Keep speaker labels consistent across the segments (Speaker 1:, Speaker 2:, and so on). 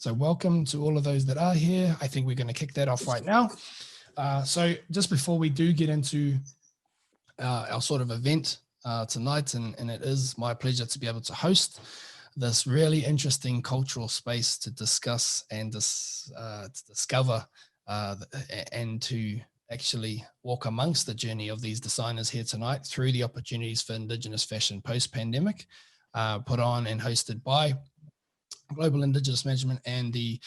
Speaker 1: So welcome to all of those that are here. I think we're going to kick that off right now. So just before we do get into our sort of event tonight, and it is my pleasure to be able to host this really interesting cultural space to discuss and to discover and to actually walk amongst the journey of these designers here tonight through the opportunities for Indigenous fashion post-pandemic, put on and hosted by Global Indigenous Management and the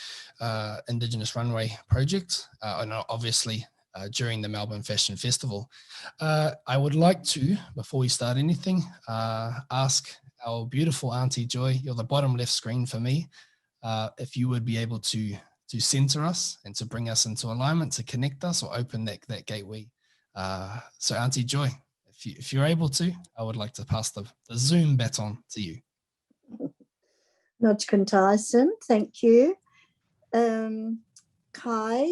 Speaker 1: Indigenous Runway Project, and obviously during the Melbourne Fashion Festival. I would like to, before we start anything, ask our beautiful Auntie Joy, you're the bottom left screen for me, if you would be able to center us and to bring us into alignment, to connect us or open that gateway. So Auntie Joy, if you're able to, I would like to pass the Zoom baton to you.
Speaker 2: Nojkan Tyson, thank you. Kai,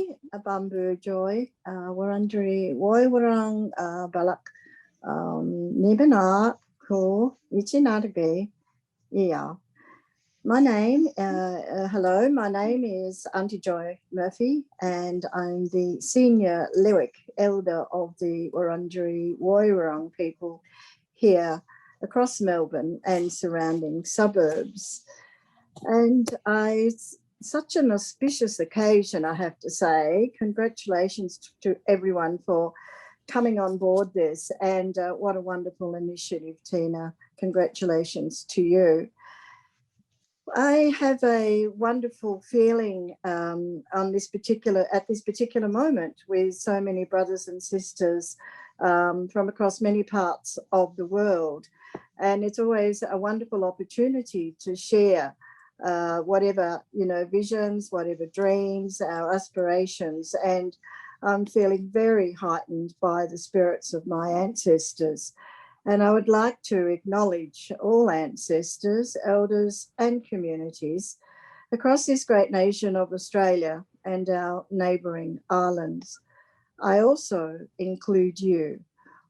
Speaker 2: Bamboo Joy, Warandri, Woi Warang, Balak, Nibana, Ko, Ichinadage. Yeah. My name, hello, my name is Auntie Joy Murphy, and I'm the senior lyric elder of the Wurundjeri Woiwurrung people here across Melbourne and surrounding suburbs. And such an auspicious occasion, I have to say. Congratulations to everyone for coming on board this, and what a wonderful initiative, Tina. Congratulations to you. I have a wonderful feeling at this particular moment with so many brothers and sisters from across many parts of the world. And it's always a wonderful opportunity to share whatever, visions, whatever dreams, our aspirations. And I'm feeling very heightened by the spirits of my ancestors. And I would like to acknowledge all ancestors, elders, and communities across this great nation of Australia and our neighbouring islands. I also include you,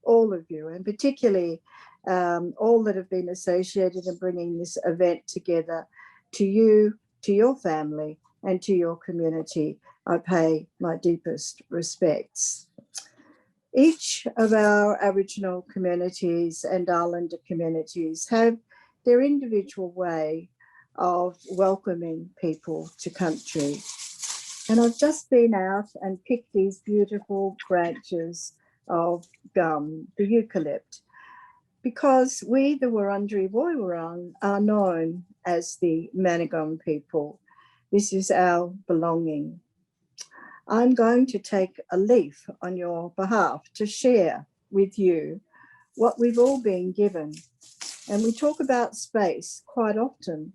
Speaker 2: all of you, and particularly all that have been associated in bringing this event together. To you, to your family, and to your community, I pay my deepest respects. Each of our Aboriginal communities and Islander communities have their individual way of welcoming people to country. And I've just been out and picked these beautiful branches of gum, the eucalypt, because we, the Wurundjeri Woiwurrung, are known as the Manigum people. This is our belonging. I'm going to take a leaf on your behalf to share with you what we've all been given. And we talk about space quite often.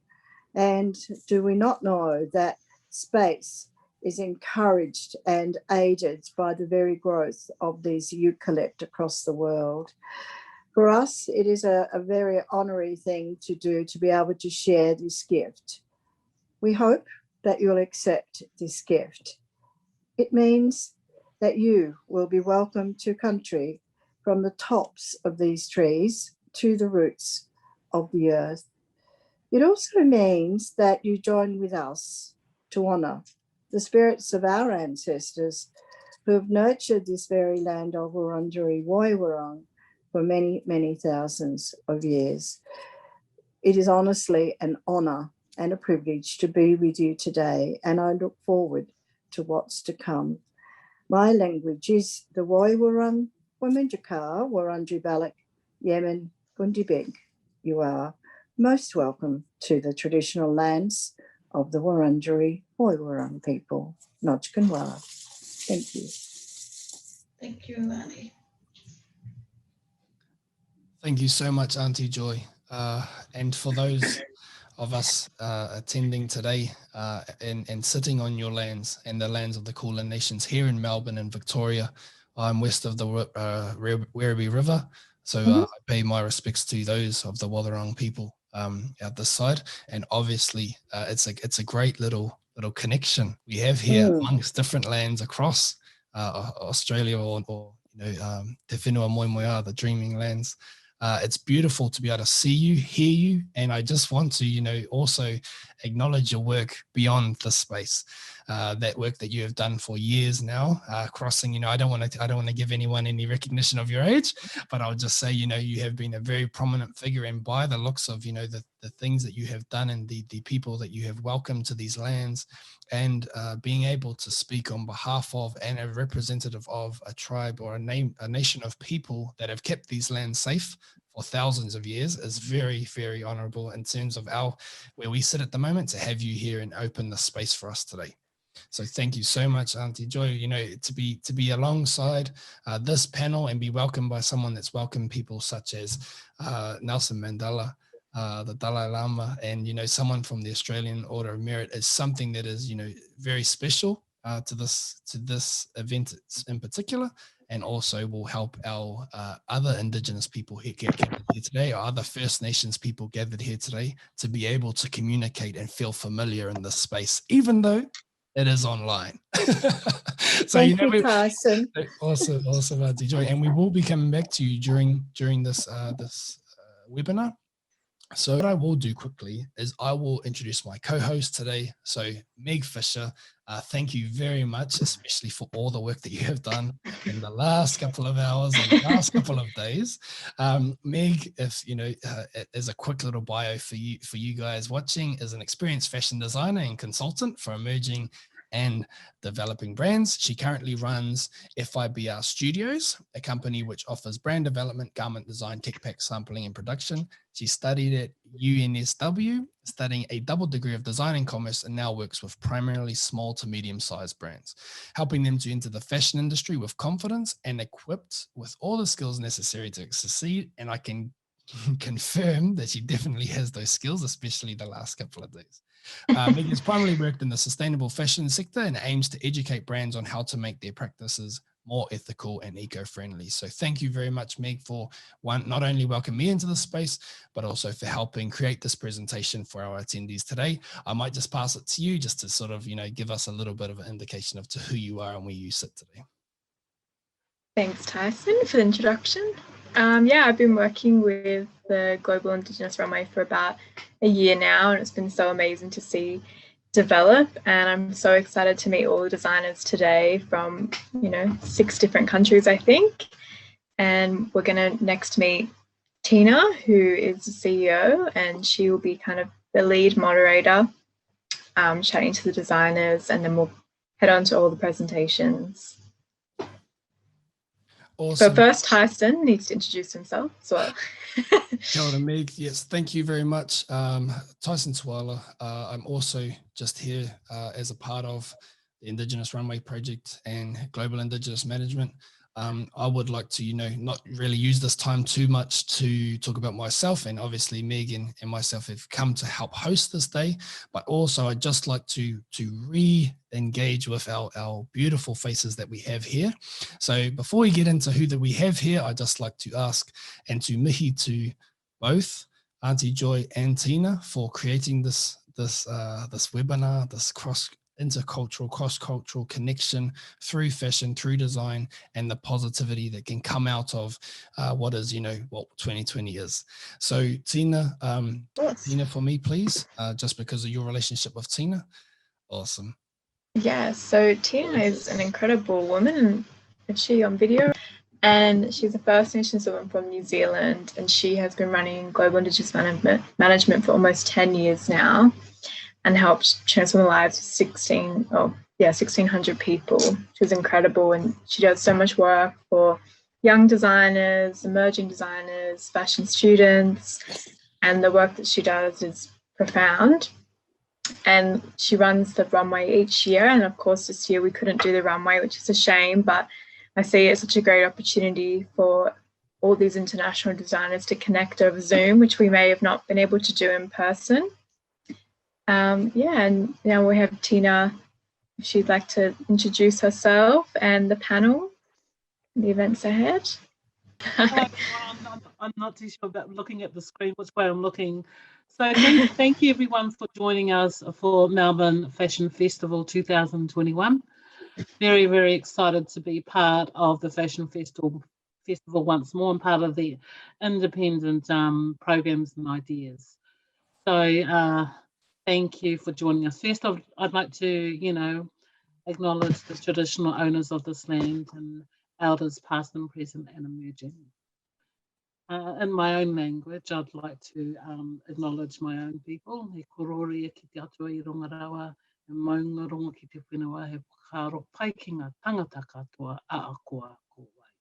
Speaker 2: And do we not know that space is encouraged and aided by the very growth of these eucalypt across the world? For us, it is a very honorary thing to do, to be able to share this gift. We hope that you'll accept this gift. It means that you will be welcome to country from the tops of these trees to the roots of the earth. It also means that you join with us to honour the spirits of our ancestors who have nurtured this very land of Wurundjeri Woiwurrung for many, many thousands of years. It is honestly an honour and a privilege to be with you today, and I look forward to what's to come. My language is the Woiwurrung, Waminjakar, Wurundjeri Balak, Yemen, Gundibeg. You are most welcome to the traditional lands of the Wurundjeri Woiwurrung people. Nojkanwala. Thank you.
Speaker 3: Thank you, Annie.
Speaker 1: Thank you so much, Auntie Joy. And for those of us attending today and sitting on your lands and the lands of the Kulin Nations here in Melbourne and Victoria, I'm west of the Werribee River. So I pay my respects to those of the Wotherong people out this side. And obviously it's a great little connection we have here amongst different lands across Australia or Te Whenua Moemoeā, the dreaming lands. It's beautiful to be able to see you, hear you, and I just want to, also acknowledge your work beyond this space. That work that you have done for years now, crossing. I don't want to give anyone any recognition of your age, but I'll just say, you have been a very prominent figure, and by the looks of, the things that you have done and the people that you have welcomed to these lands, and being able to speak on behalf of and a representative of a tribe or a nation of people that have kept these lands safe for thousands of years is very, very honorable in terms of where we sit at the moment, to have you here and open the space for us today. So thank you so much, Auntie Joy, to be alongside this panel and be welcomed by someone that's welcomed people such as Nelson Mandela, the Dalai Lama, and, someone from the Australian Order of Merit is something that is, very special to this event in particular, and also will help our other Indigenous people here gathered here today, or other First Nations people gathered here today, to be able to communicate and feel familiar in this space, even though it is online. So
Speaker 2: Thank you, Tyson.
Speaker 1: Awesome, Auntie Joy, and we will be coming back to you during this webinar. So what I will do quickly is I will introduce my co-host today. So Meg Fisher, thank you very much, especially for all the work that you have done in the last couple of hours and the last couple of days. Meg, if as a quick little bio for you guys watching, is an experienced fashion designer and consultant for emerging and developing brands. She currently runs FIBR Studios, a company which offers brand development, garment design, tech pack sampling, and production. She studied at UNSW, studying a double degree of design and commerce, and now works with primarily small to medium-sized brands, helping them to enter the fashion industry with confidence and equipped with all the skills necessary to succeed. And I can confirm that she definitely has those skills, especially the last couple of days. Meg has primarily worked in the sustainable fashion sector and aims to educate brands on how to make their practices more ethical and eco-friendly. So thank you very much, Meg, for not only welcoming me into the space, but also for helping create this presentation for our attendees today. I might just pass it to you just to sort of, give us a little bit of an indication of to who you are and where you sit today.
Speaker 4: Thanks, Tyson, for the introduction. I've been working with the Global Indigenous Runway for about a year now, and it's been so amazing to see develop. And I'm so excited to meet all the designers today from, 6 different countries, I think. And we're going to next meet Tina, who is the CEO, and she will be kind of the lead moderator, chatting to the designers, and then we'll head on to all the presentations.
Speaker 1: Awesome.
Speaker 4: But first, Tyson needs to introduce himself as well.
Speaker 1: Kia ora, Meg. Yes, thank you very much. Tyson Tuala. I'm also just here as a part of the Indigenous Runway Project and Global Indigenous Management. I would like to, not really use this time too much to talk about myself, and obviously Meg and myself have come to help host this day, but also I'd just like to re-engage with our beautiful faces that we have here. So before we get into who that we have here, I'd just like to ask and to mihi to both Auntie Joy and Tina for creating this webinar, this intercultural, cross-cultural connection through fashion, through design, and the positivity that can come out of what is, what 2020 is. So Tina, Tina for me, please, just because of your relationship with Tina. Awesome.
Speaker 4: Yeah, so Tina is an incredible woman, and she on video, and she's a First Nations woman from New Zealand, and she has been running Global Indigenous Management for almost 10 years now, and helped transform the lives of 1,600 people. She was incredible, and she does so much work for young designers, emerging designers, fashion students, and the work that she does is profound. And she runs the runway each year, and of course this year we couldn't do the runway, which is a shame, but I see it as such a great opportunity for all these international designers to connect over Zoom, which we may have not been able to do in person. And now we have Tina, if she'd like to introduce herself and the panel, the events ahead.
Speaker 5: I'm not too sure about looking at the screen, which way I'm looking. So thank you everyone for joining us for Melbourne Fashion Festival 2021. Very, very excited to be part of the Fashion festival once more and part of the independent programs and ideas. So thank you for joining us. First, I'd like to, acknowledge the traditional owners of this land and elders past and present and emerging. In my own language, I'd like to acknowledge my own people. He kororia ki te atua I Rongarawa, e maunga rongo ki te whenua he whakaro paikinga tangata katoa a akoa kōwai.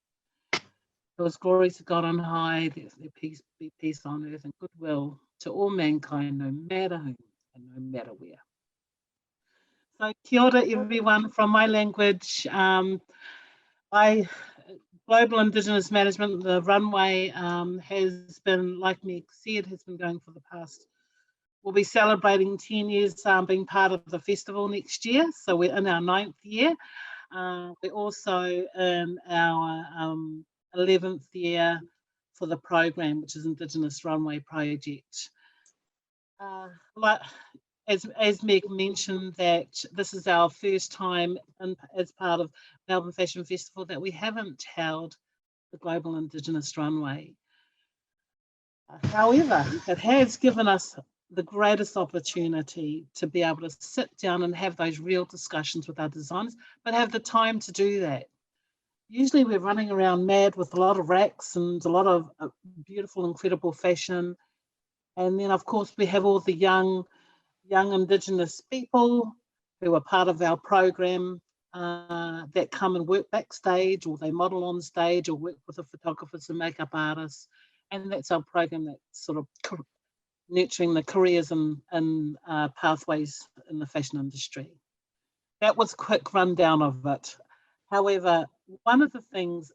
Speaker 5: It was glory to God on high, let there peace be peace on earth and goodwill to all mankind, no matter whom and no matter where. So kia ora everyone from my language. Global Indigenous Management, the runway has been, like Meg said, has been going for the past, we'll be celebrating 10 years being part of the festival next year. So we're in our 9th year. We're also in our 11th year for the program, which is Indigenous Runway Project. As Meg mentioned, that this is our first time as part of Melbourne Fashion Festival that we haven't held the Global Indigenous Runway. However, it has given us the greatest opportunity to be able to sit down and have those real discussions with our designers, but have the time to do that. Usually we're running around mad with a lot of racks and a lot of beautiful, incredible fashion. And then, of course, we have all the young Indigenous people who are part of our program that come and work backstage, or they model on stage, or work with the photographers and makeup artists. And that's our program that's sort of nurturing the careers and pathways in the fashion industry. That was a quick rundown of it. However, one of the things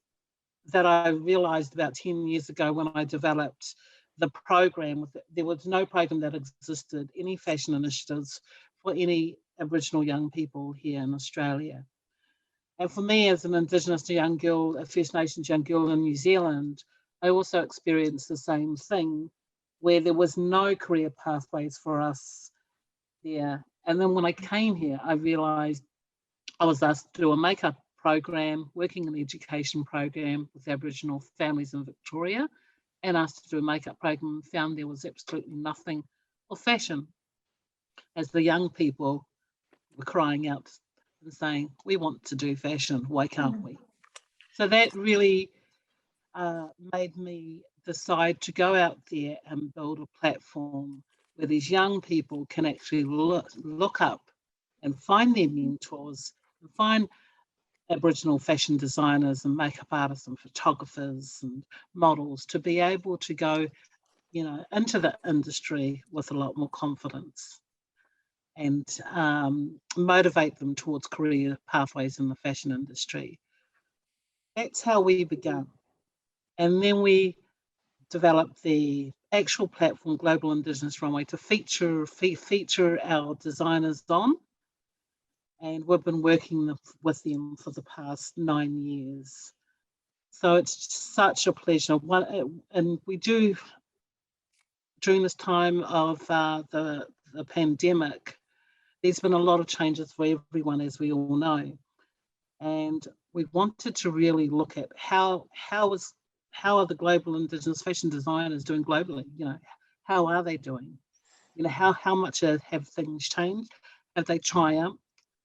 Speaker 5: that I realised about 10 years ago when I developed the program, there was no program that existed, any fashion initiatives for any Aboriginal young people here in Australia. And for me, as an Indigenous young girl, a First Nations young girl in New Zealand, I also experienced the same thing, where there was no career pathways for us there. And then when I came here, I realised I was asked to do a makeup program, working in an education program with Aboriginal families in Victoria, and asked to do a makeup program, and found there was absolutely nothing of fashion, as the young people were crying out and saying, we want to do fashion, why can't we? So that really made me decide to go out there and build a platform where these young people can actually look up and find their mentors, and find Aboriginal fashion designers and makeup artists and photographers and models to be able to go, into the industry with a lot more confidence, and motivate them towards career pathways in the fashion industry. That's how we began. And then we developed the actual platform, Global Indigenous Runway, to feature our designers on. And we've been working with them for the past 9 years. So it's such a pleasure. And we do, during this time of the pandemic, there's been a lot of changes for everyone, as we all know. And we wanted to really look at how are the global Indigenous fashion designers doing globally? How are they doing? How much have things changed? Have they triumphed?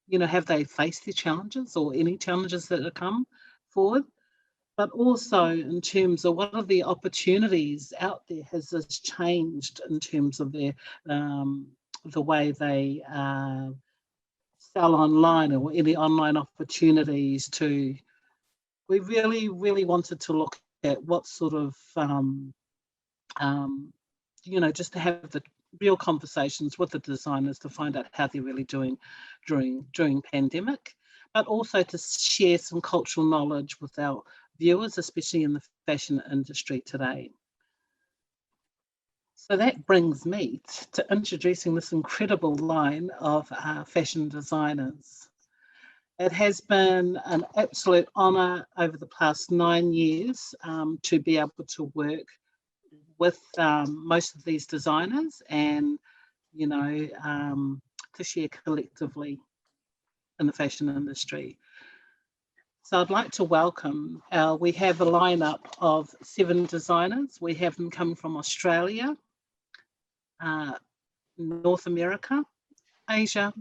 Speaker 5: Have they faced their challenges, or any challenges that have come forward? But also in terms of what are the opportunities out there? Has this changed in terms of their the way they sell online, or any online opportunities to? We really, really wanted to look at what sort of, just to have the real conversations with the designers to find out how they're really doing during pandemic, but also to share some cultural knowledge with our viewers, especially in the fashion industry today. So that brings me to introducing this incredible line of fashion designers. It has been an absolute honour over the past 9 years to be able to work with most of these designers, and to share collectively in the fashion industry. So I'd like to welcome, we have a lineup of 7 designers. We have them coming from Australia, North America, Asia,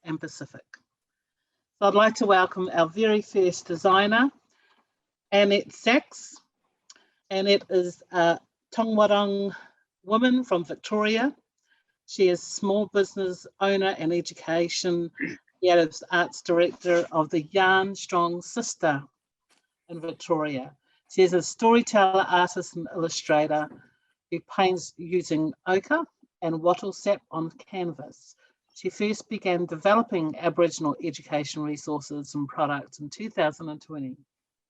Speaker 5: and Pacific. So I'd like to welcome our very first designer, Annette Sax. Annette is a Tongwarang woman from Victoria. She is small business owner and education creative arts director of the Yarn Strong Sister in Victoria. She is a storyteller, artist and illustrator who paints using ochre and wattle sap on canvas. She first began developing Aboriginal education resources and products in 2020,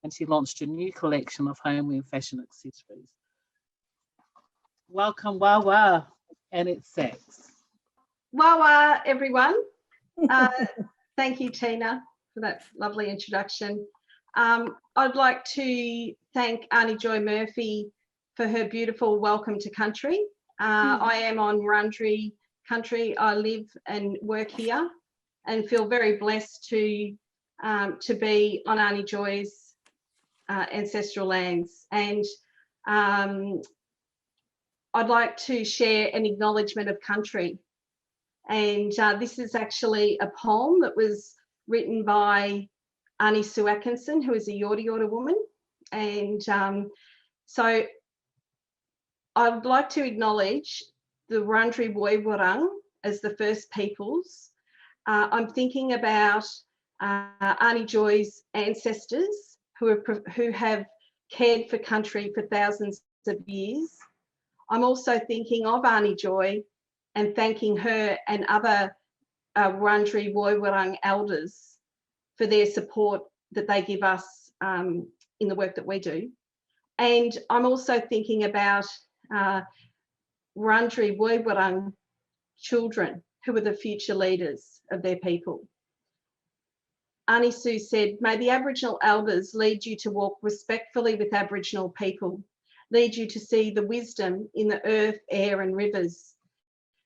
Speaker 5: and she launched a new collection of homeware and fashion accessories. Welcome, Wawa, Annette Sax.
Speaker 6: Wawa, everyone. Thank you, Tina, for that lovely introduction. I'd like to thank Auntie Joy Murphy for her beautiful welcome to country. I am on Wurundjeri country. I live and work here and feel very blessed to be on Auntie Joy's ancestral lands. And I'd like to share an acknowledgement of country. And this is actually a poem that was written by Auntie Sue Atkinson, who is a Yorta Yorta woman. And so I'd like to acknowledge the Wurundjeri Woiwurrung as the first peoples. I'm thinking about Auntie Joy's ancestors who have cared for country for thousands of years. I'm also thinking of Auntie Joy and thanking her and other Wurundjeri Woiwurrung elders for their support that they give us in the work that we do. And I'm also thinking about Wurundjeri Woiwurrung children who are the future leaders of their people. Auntie Sue said, may the Aboriginal elders lead you to walk respectfully with Aboriginal people, lead you to see the wisdom in the earth, air and rivers,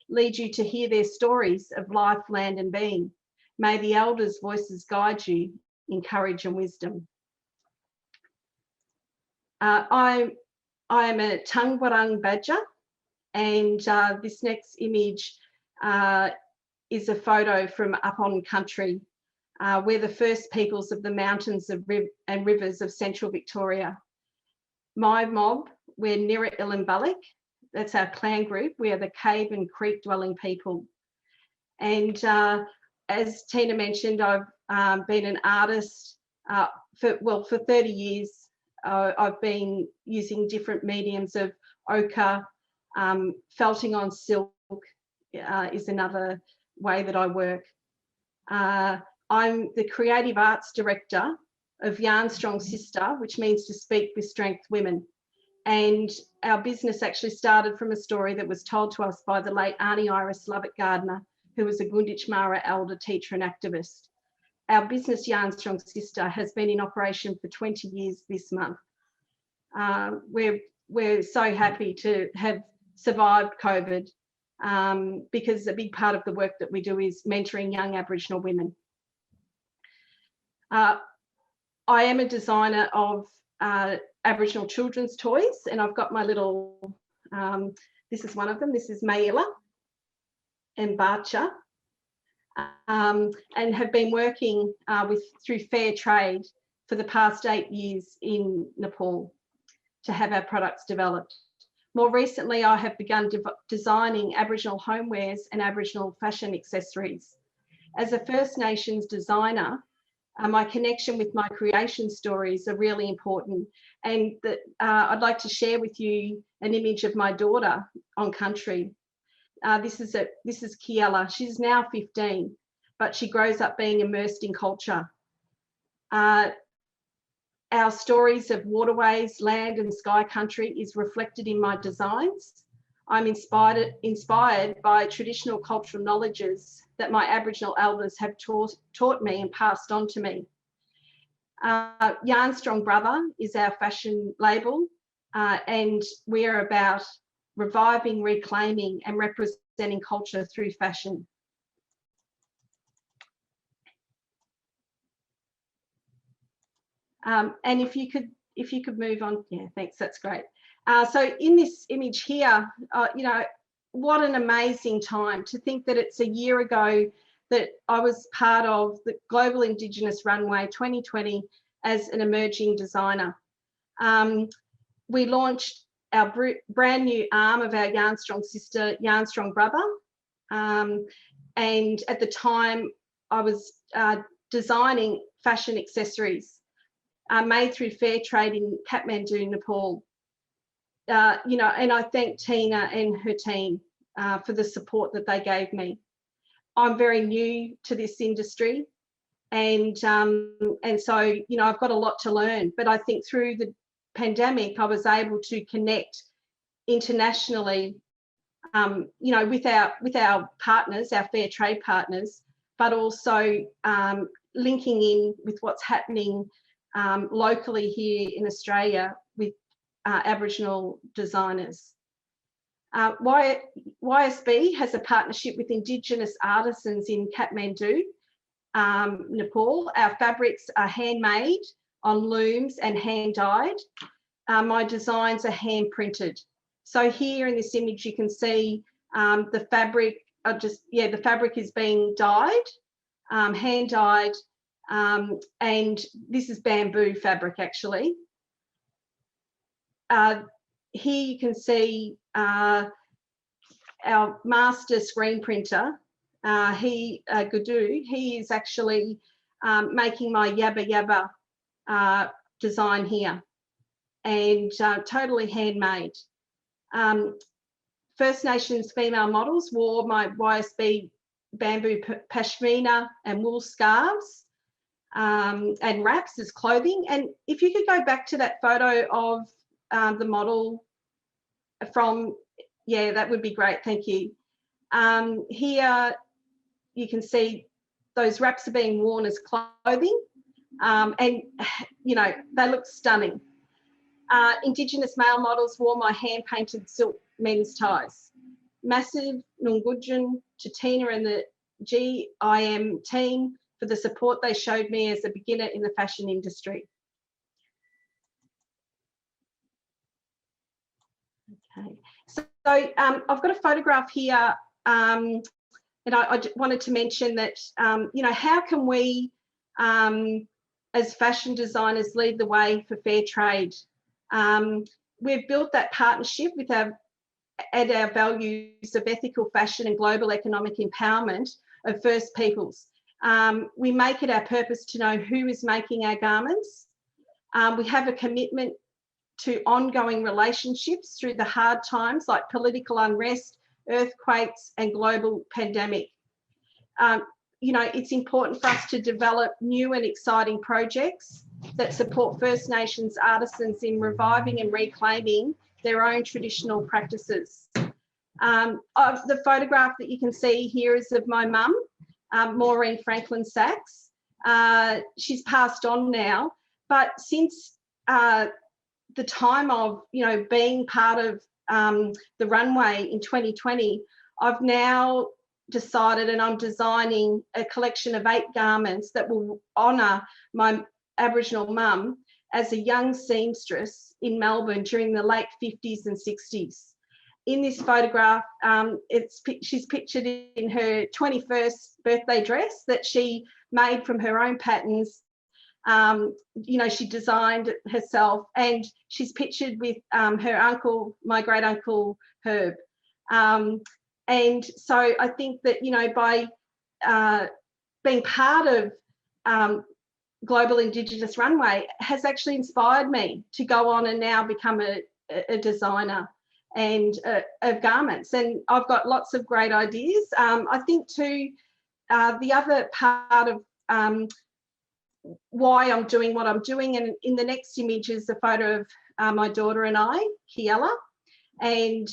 Speaker 6: lead you to hear their stories of life, land and being. May the elders' voices guide you in courage and wisdom. I am a Tongwarang Badger, and this next image is a photo from up on country. We're the first peoples of the mountains and rivers of central Victoria. My mob, we're Nira Illumbullock. That's our clan group. We are the cave and creek dwelling people. And as Tina mentioned, I've been an artist for 30 years. I've been using different mediums of ochre, felting on silk is another way that I work. I'm the creative arts director of Yarn Strong Sister, which means to speak with strength women. And our business actually started from a story that was told to us by the late Auntie Iris Lovett Gardner, who was a Gunditj Mara elder, teacher and activist. Our business, Yarn Strong Sister, has been in operation for 20 years this month. We're so happy to have survived COVID because a big part of the work that we do is mentoring young Aboriginal women. I am a designer of Aboriginal children's toys, and I've got my little, this is one of them, this is Mayilla and Barcha, and have been working through fair trade for the past 8 years in Nepal to have our products developed. More recently, I have begun designing Aboriginal homewares and Aboriginal fashion accessories. As a First Nations designer, my connection with my creation stories are really important. And I'd like to share with you an image of my daughter on country. This is Kiella. She's now 15, but she grows up being immersed in culture. Our stories of waterways, land and sky country is reflected in my designs. I'm inspired by traditional cultural knowledges that my Aboriginal elders have taught me and passed on to me. Yarn Strong Brother is our fashion label, and we are about reviving, reclaiming and representing culture through fashion. And if you could move on, yeah, thanks, that's great. So in this image here, you know, what an amazing time to think that it's a year ago that I was part of the Global Indigenous Runway 2020 as an emerging designer. We launched our brand new arm of our Yarn Strong sister, Yarn Strong brother. And at the time I was designing fashion accessories made through fair trade in Kathmandu, Nepal. You know, and I thank Tina and her team for the support that they gave me. I'm very new to this industry, and so, you know, I've got a lot to learn, but I think through the pandemic I was able to connect internationally, you know, with our partners, our fair trade partners, but also linking in with what's happening locally here in Australia with Aboriginal designers. YSB has a partnership with Indigenous artisans in Kathmandu, Nepal. Our fabrics are handmade on looms and hand dyed. My designs are hand printed. So here in this image you can see the fabric, the fabric is being dyed, hand dyed, and this is bamboo fabric actually. Here you can see our master screen printer, Gudu. He is actually making my Yabba Yabba design here, and totally handmade. First Nations female models wore my YSB bamboo pashmina and wool scarves and wraps as clothing. And if you could go back to that photo of the model from, yeah, that would be great, thank you. Here you can see those wraps are being worn as clothing, and you know, they look stunning. Indigenous male models wore my hand-painted silk men's ties. Massive Nungudjin to Tina and the GIM team for the support they showed me as a beginner in the fashion industry. Okay, so I've got a photograph here, and I wanted to mention that, you know, how can we as fashion designers lead the way for fair trade? We've built that partnership with our values of ethical fashion and global economic empowerment of First Peoples. We make it our purpose to know who is making our garments. We have a commitment to ongoing relationships through the hard times like political unrest, earthquakes and global pandemic. You know, it's important for us to develop new and exciting projects that support First Nations artisans in reviving and reclaiming their own traditional practices. The photograph that you can see here is of my mum, Maureen Franklin Sax. She's passed on now, but since the time of, you know, being part of the runway in 2020, I've now decided, and I'm designing a collection of 8 garments that will honour my Aboriginal mum as a young seamstress in Melbourne during the late 50s and 60s. In this photograph, she's pictured in her 21st birthday dress that she made from her own patterns. You know, she designed it herself, and she's pictured with her uncle, my great uncle Herb. And so I think that, you know, by being part of Global Indigenous Runway has actually inspired me to go on and now become a designer and of garments. And I've got lots of great ideas. I think too, the other part of why I'm doing what I'm doing, and in the next image is a photo of my daughter and I, Kiela, and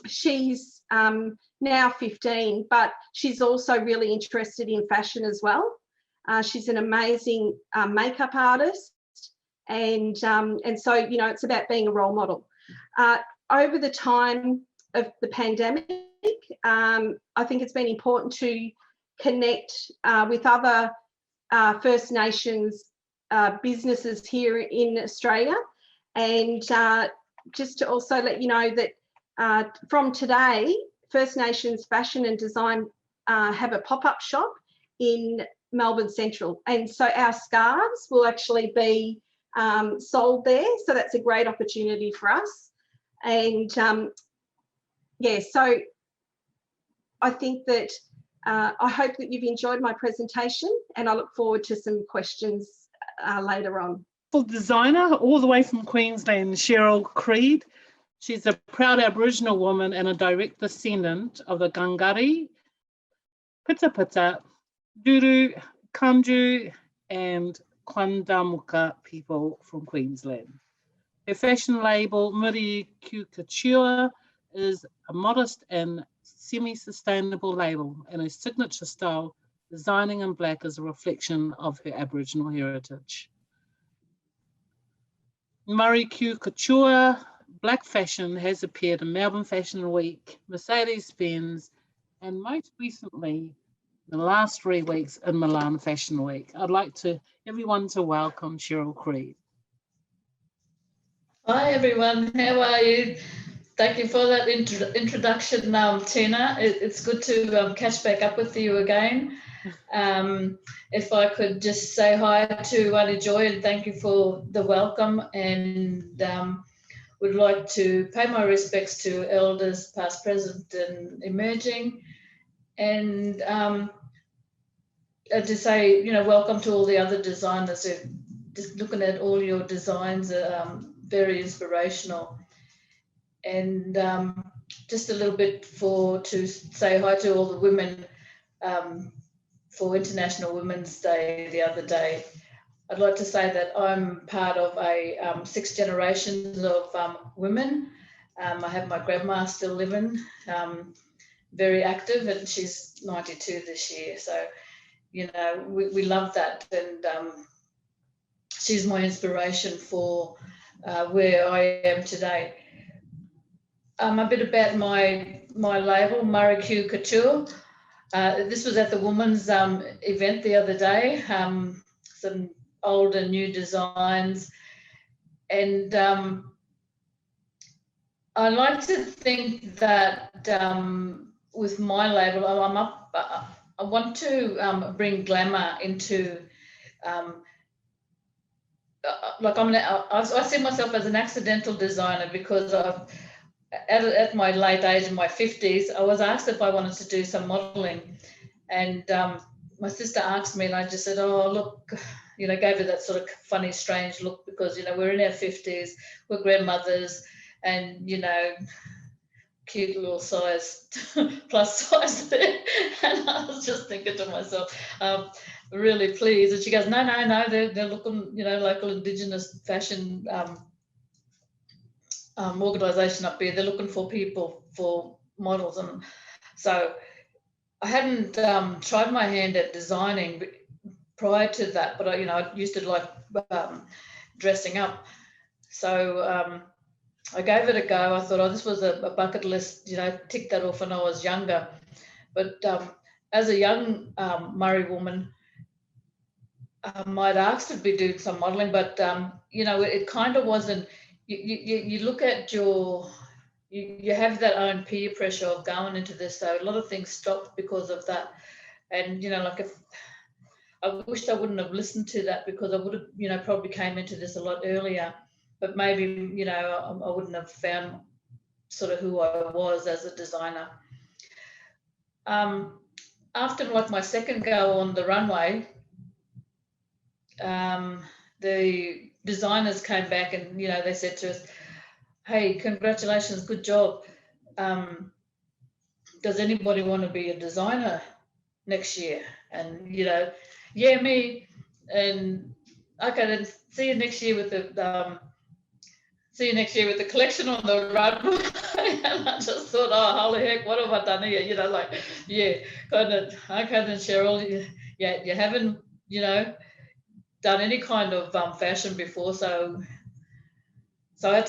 Speaker 6: she's now 15, but she's also really interested in fashion as well. She's an amazing makeup artist, and so, you know, it's about being a role model. Over the time of the pandemic, I think it's been important to connect with other First Nations businesses here in Australia. And just to also let you know that from today, First Nations Fashion and Design have a pop-up shop in Melbourne Central. And so our scarves will actually be sold there. So that's a great opportunity for us. And yeah, so I think that I hope that you've enjoyed my presentation, and I look forward to some questions later on.
Speaker 5: Designer all the way from Queensland, Cheryl Creed. She's a proud Aboriginal woman and a direct descendant of the Gangari, Pita Pita, Duru, Kanju and Quandamuka people from Queensland. Her fashion label, Muri Q Couture, is a modest and semi-sustainable label, and her signature style, designing in black, is a reflection of her Aboriginal heritage. Muri Q Couture black fashion has appeared in Melbourne Fashion Week, Mercedes-Benz, and most recently, the last 3 weeks in Milan Fashion Week. I'd like everyone to welcome Cheryl Creed.
Speaker 3: Hi everyone, how are you? Thank you for that introduction, Tina. It's good to catch back up with you again. If I could just say hi to Annie Joy and thank you for the welcome, and would like to pay my respects to elders past, present and emerging, and to say, welcome to all the other designers. Just looking at all your designs, very inspirational. And just a little bit to say hi to all the women for International Women's Day the other day. I'd like to say that I'm part of a 6 generations of women. I have my grandma still living, very active, and she's 92 this year. So, we love that. And she's my inspiration for where I am today. A bit about my label, Muri Q Couture. This was at the women's event the other day. Some old and new designs, and I like to think that with my label, I want to bring glamour into. I see myself as an accidental designer because at my late age, in my 50s, I was asked if I wanted to do some modelling, and my sister asked me, and I just said, "Oh, look," gave her that sort of funny, strange look because we're in our 50s, we're grandmothers, and cute little size, plus size there, and I was just thinking to myself, really pleased, and she goes, "No, they're looking, local Indigenous fashion." Organisation up here, they're looking for people, for models, and so I hadn't tried my hand at designing prior to that, but I used to like dressing up, so I gave it a go. I thought, this was a bucket list, tick that off when I was younger, but as a young Murray woman, I'd asked to be doing some modelling, but it kind of wasn't. You look at you have that own peer pressure of going into this, so a lot of things stopped because of that. And if I wished I wouldn't have listened to that, because I would have probably came into this a lot earlier, but maybe I wouldn't have found sort of who I was as a designer. After like my second go on the runway, the designers came back and they said to us, "Hey, congratulations, good job. Does anybody want to be a designer next year?" And yeah, me. And okay, then see you next year with the collection on the runway. And I just thought, oh, holy heck, what have I done here? Yeah, kind of. Okay, then Cheryl, you haven't done any kind of fashion before, so I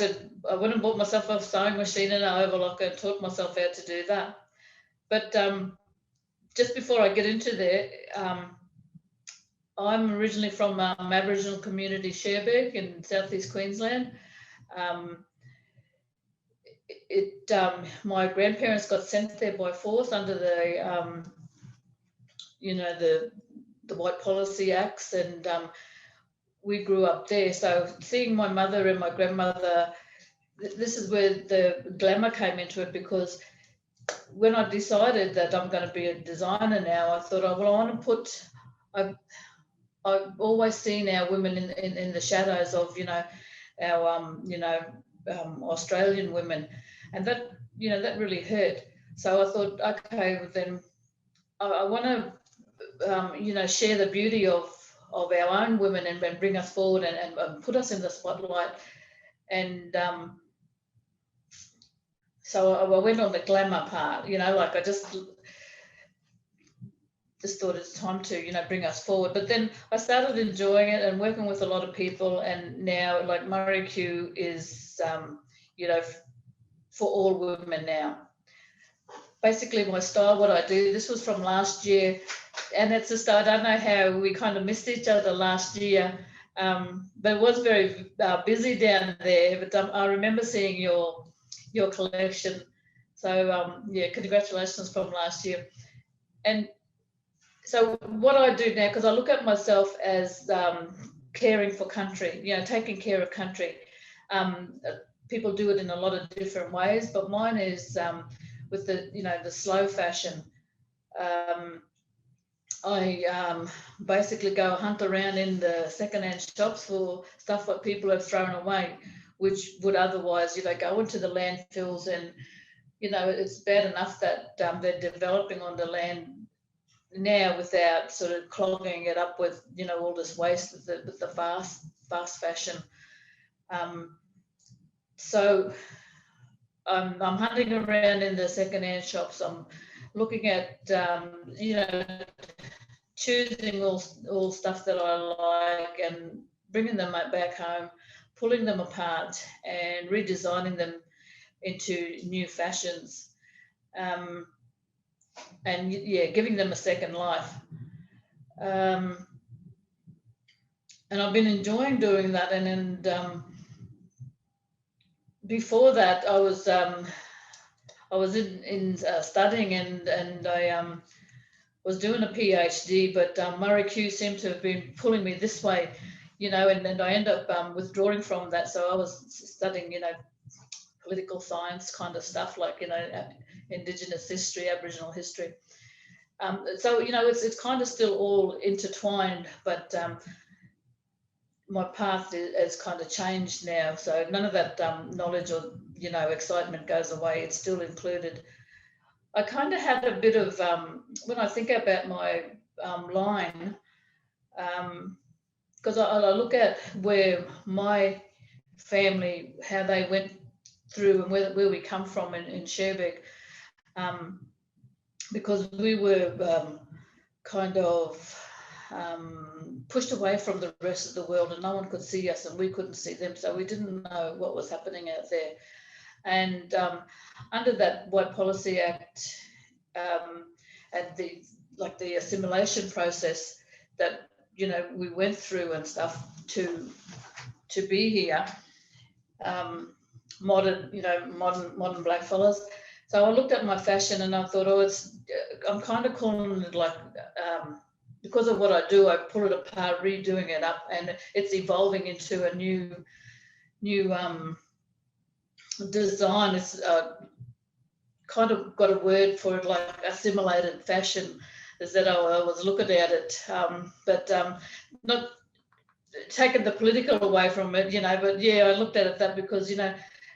Speaker 3: went and bought myself a sewing machine and an overlocker and taught myself how to do that. But just before I get into there, I'm originally from Aboriginal community Sherbrooke in southeast Queensland. My grandparents got sent there by force under the the White Policy Acts, and we grew up there. So seeing my mother and my grandmother, this is where the glamour came into it, because when I decided that I'm going to be a designer now, I thought, oh, well, I want to put, I've always seen our women in the shadows of, our, Australian women, and that, that really hurt. So I thought, okay, then I want to, share the beauty of our own women and bring us forward and put us in the spotlight. And so I went on the glamour part, I just thought it's time to, bring us forward. But then I started enjoying it and working with a lot of people. And now, like, Murray Q is, for all women now. Basically, my style, what I do, this was from last year. And it's just, I don't know how we kind of missed each other last year. But it was very busy down there. But I remember seeing your collection. So, yeah, congratulations from last year. And so what I do now, because I look at myself as caring for country, taking care of country. People do it in a lot of different ways, but mine is with the, the slow fashion. I basically go hunt around in the secondhand shops for stuff that people have thrown away, which would otherwise, go into the landfills. And, it's bad enough that they're developing on the land now without sort of clogging it up with, all this waste with the fast fashion. So I'm hunting around in the secondhand shops. I'm looking at, choosing all stuff that I like and bringing them back home, pulling them apart and redesigning them into new fashions. And yeah, giving them a second life. And I've been enjoying doing that. And before that, I was in studying, and I was doing a PhD, but Murray Q seemed to have been pulling me this way, and I ended up withdrawing from that. So I was studying, political science kind of stuff, like, Indigenous history, Aboriginal history. So, it's kind of still all intertwined, but my path has kind of changed now. So none of that knowledge or, excitement goes away. It's still included. I kind of had a bit of, when I think about my line, because I look at where my family, how they went through and where we come from in Sherbrooke, because we were kind of pushed away from the rest of the world, and no one could see us and we couldn't see them, so we didn't know what was happening out there. And under that White Policy Act, and the assimilation process that we went through and stuff to be here, modern black fellas. So I looked at my fashion and I thought, I'm kind of calling it like, because of what I do, I pull it apart, redoing it up, and it's evolving into a new design. It's kind of got a word for it, like assimilated fashion, is that I was looking at it, but not taking the political away from it, but yeah, I looked at it that because,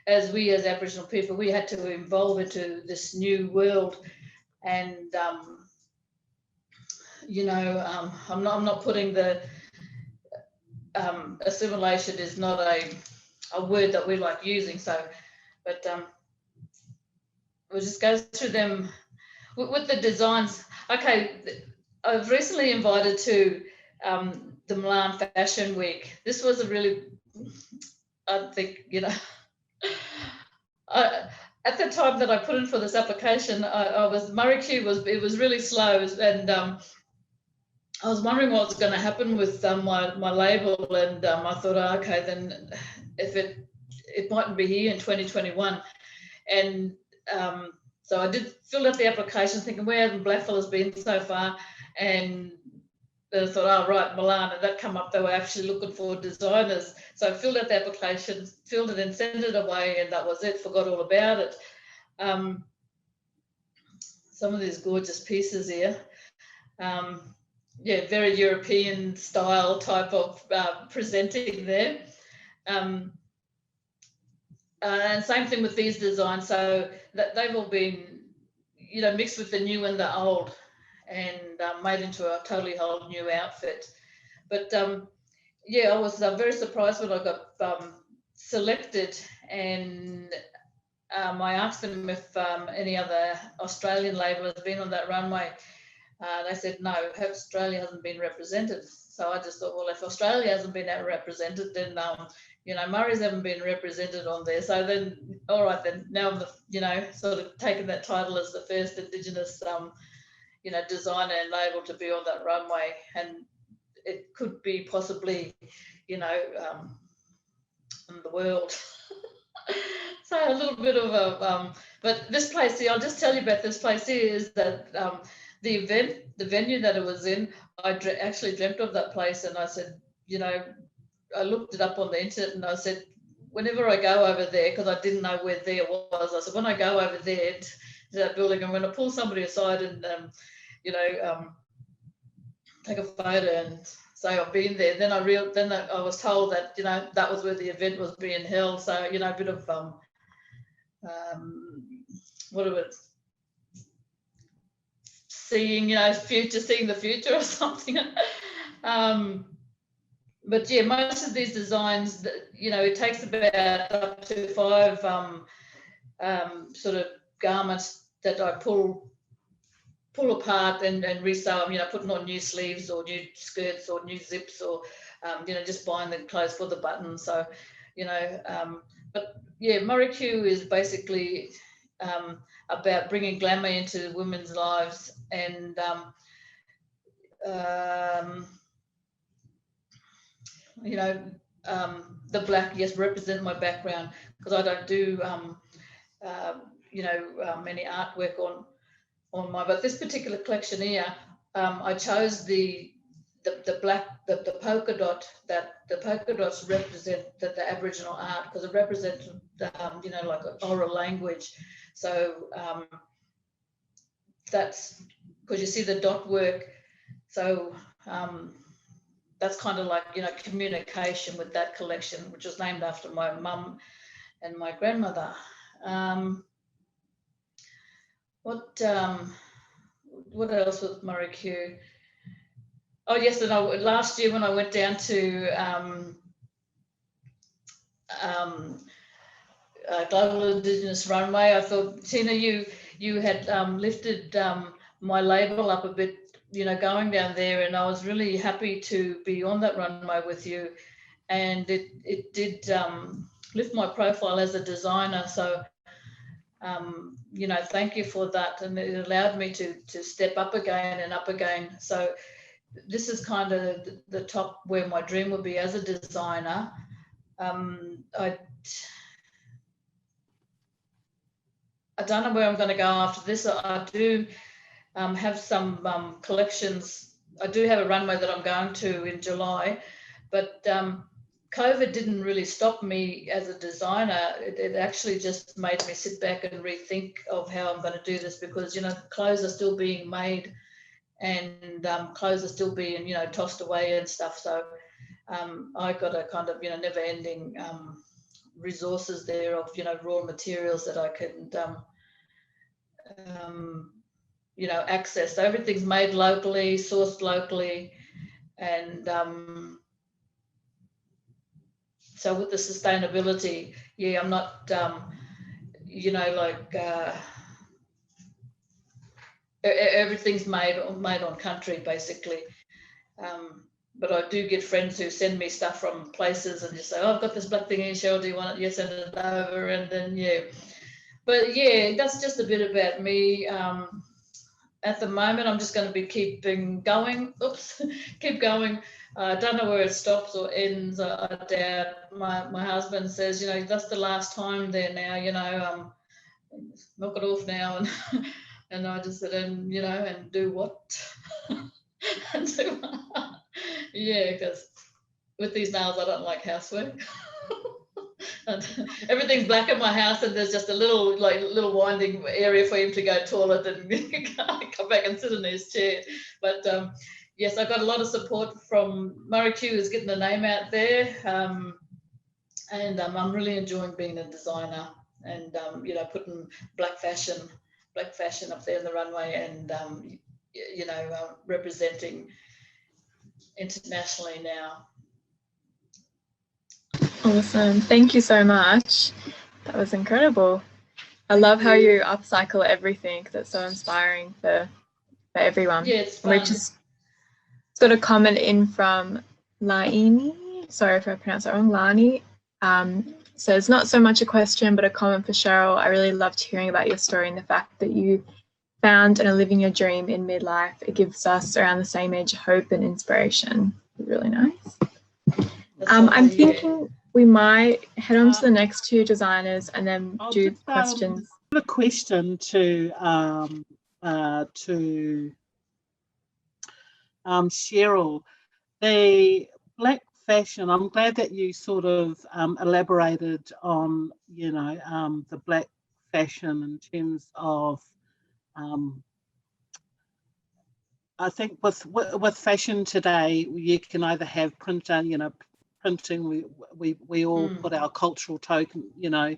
Speaker 3: as Aboriginal people, we had to evolve into this new world. And, I'm not putting the assimilation is not a word that we like using. So, but we'll just go through them with the designs. Okay, I've recently invited to the Milan Fashion Week. This was a really, I think, at the time that I put in for this application, Murray Q it was really slow, and I was wondering what was going to happen with my label, and I thought, oh, okay, then if it mightn't be here in 2021, and so I did fill out the application, thinking where haven't blackfellas been so far, and I thought, oh right, Milan, and that come up. They were actually looking for designers, so I filled out the application, filled it in, sent it away, and that was it. Forgot all about it. Some of these gorgeous pieces here. Yeah, very European style type of presenting there. And same thing with these designs. So that they've all been, mixed with the new and the old, and made into a totally whole new outfit. But yeah, I was very surprised when I got selected, and I asked them if any other Australian label has been on that runway. They said, no, Australia hasn't been represented. So I just thought, well, if Australia hasn't been represented, then, Murray's haven't been represented on there. So then, all right, then now I'm, sort of taken that title as the first Indigenous, designer and label to be on that runway. And it could be possibly, in the world. So a little bit of a, but this place here, I'll just tell you about this place here, is that the event, the venue that it was in, I actually dreamt of that place, and I said, I looked it up on the internet, and I said, whenever I go over there, because I didn't know where there was, I said, when I go over there to that building, I'm going to pull somebody aside and, take a photo and say I've been there. Then I was told that, that was where the event was being held. So, a bit of, seeing the future or something. But yeah, most of these designs, it takes about up to 5 sort of garments that I pull apart and resew them, putting on new sleeves or new skirts or new zips, or just buying the clothes for the buttons. So, but yeah, Murray Q is basically about bringing glamour into women's lives, and the black, yes, represent my background, because I don't do many artwork on my, but this particular collection here, I chose the black, the polka dot, that the polka dots represent the Aboriginal art, because it represents like an oral language. So that's because you see the dot work. So that's kind of like, communication with that collection, which was named after my mum and my grandmother. What else with Murray Q? Oh yes, and last year when I went down to Global Indigenous Runway, I thought, Tina, you had lifted my label up a bit, going down there, and I was really happy to be on that runway with you, and it did lift my profile as a designer. So thank you for that, and it allowed me to step up again and up again. So this is kind of the top where my dream would be as a designer. I don't know where I'm going to go after this. I do have some collections. I do have a runway that I'm going to in July, but COVID didn't really stop me as a designer. It actually just made me sit back and rethink of how I'm going to do this, because, clothes are still being made, and clothes are still being, tossed away and stuff. So I got a kind of, never ending resources there of, raw materials that I can, access. So everything's made locally, sourced locally, and so with the sustainability, yeah, I'm not, everything's made on country, basically. But I do get friends who send me stuff from places and just say, oh, I've got this black thing in, Cheryl, do you want it? Yes, send it over, and then, yeah. But yeah, that's just a bit about me. at the moment, I'm just going to be keeping going. Oops, keep going. I don't know where it stops or ends. I doubt. My husband says, you know, that's the last time there now. You know, knock it off now, and and I just said, and you know, and do what? And do what? Yeah, because with these nails, I don't like housework. And everything's black in my house, and there's just a little winding area for him to go toilet and come back and sit in his chair. But yes, I got a lot of support from Murray Q, who's getting the name out there, and I'm really enjoying being a designer and you know, putting black fashion up there in the runway, and you know, representing internationally now.
Speaker 4: Awesome. Thank you so much. That was incredible. I love how you upcycle everything. That's so inspiring for everyone.
Speaker 3: Yeah, it's fun.
Speaker 4: We just got a comment in from Laini. Sorry if I pronounced it wrong. Lani. So it's not so much a question, but a comment for Cheryl. I really loved hearing about your story and the fact that you found and are living your dream in midlife. It gives us around the same age hope and inspiration. Really nice. I'm thinking we might head on to the next two designers and then do questions.
Speaker 5: A question to Cheryl. The black fashion, I'm glad that you sort of elaborated on, you know, the black fashion in terms of, I think with fashion today, you can either have printing, you know, printing, we all put our cultural token, you know,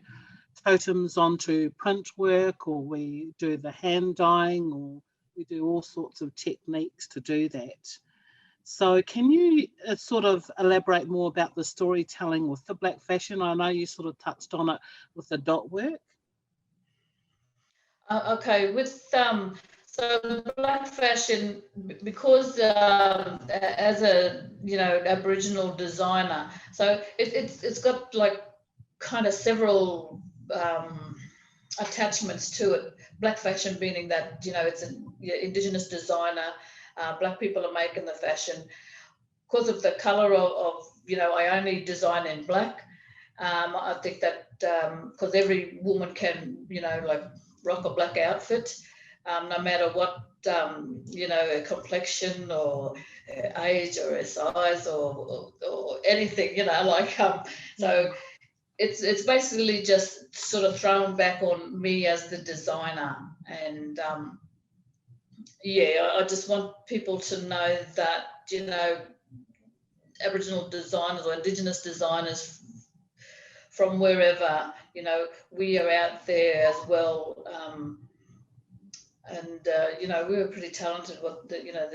Speaker 5: totems onto print work, or we do the hand dyeing, or we do all sorts of techniques to do that. So can you sort of elaborate more about the storytelling with the black fashion? I know you sort of touched on it with the dot work.
Speaker 3: Okay, with so black fashion, because as a, you know, Aboriginal designer, so it's got like kind of several attachments to it. Black fashion meaning that, you know, it's an Indigenous designer. Black people are making the fashion. Because of the color of, you know, I only design in black. I think that because every woman can, you know, like rock a black outfit, no matter what, you know, a complexion or age or a size or anything, you know, like so it's basically just sort of thrown back on me as the designer. And yeah, I just want people to know that, you know, Aboriginal designers or Indigenous designers from wherever, you know, we are out there as well. And you know, we were pretty talented with the, you know,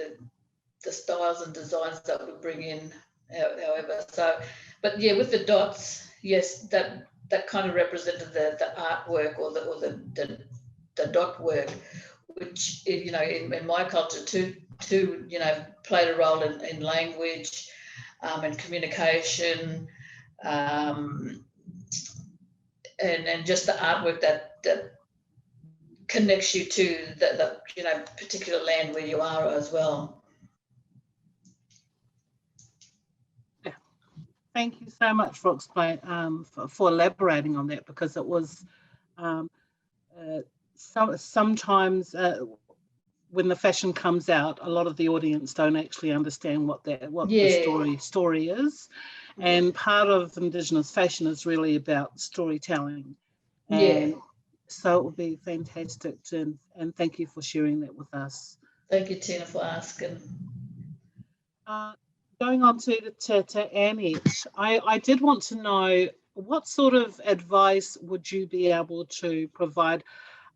Speaker 3: the styles and designs that we bring in, however. So, but yeah, with the dots, yes, that kind of represented the artwork or the dot work, which, you know, in my culture too, you know, played a role in language and communication, and just the artwork that connects you to the you know, particular land where you are as well.
Speaker 5: Yeah. Thank you so much for explaining, for elaborating on that, because it was sometimes when the fashion comes out, a lot of the audience don't actually understand what the story is, and part of Indigenous fashion is really about storytelling. And so it would be fantastic and thank you for sharing that with us.
Speaker 3: Thank you, Tina, for asking.
Speaker 5: Going on to Annette, I did want to know, what sort of advice would you be able to provide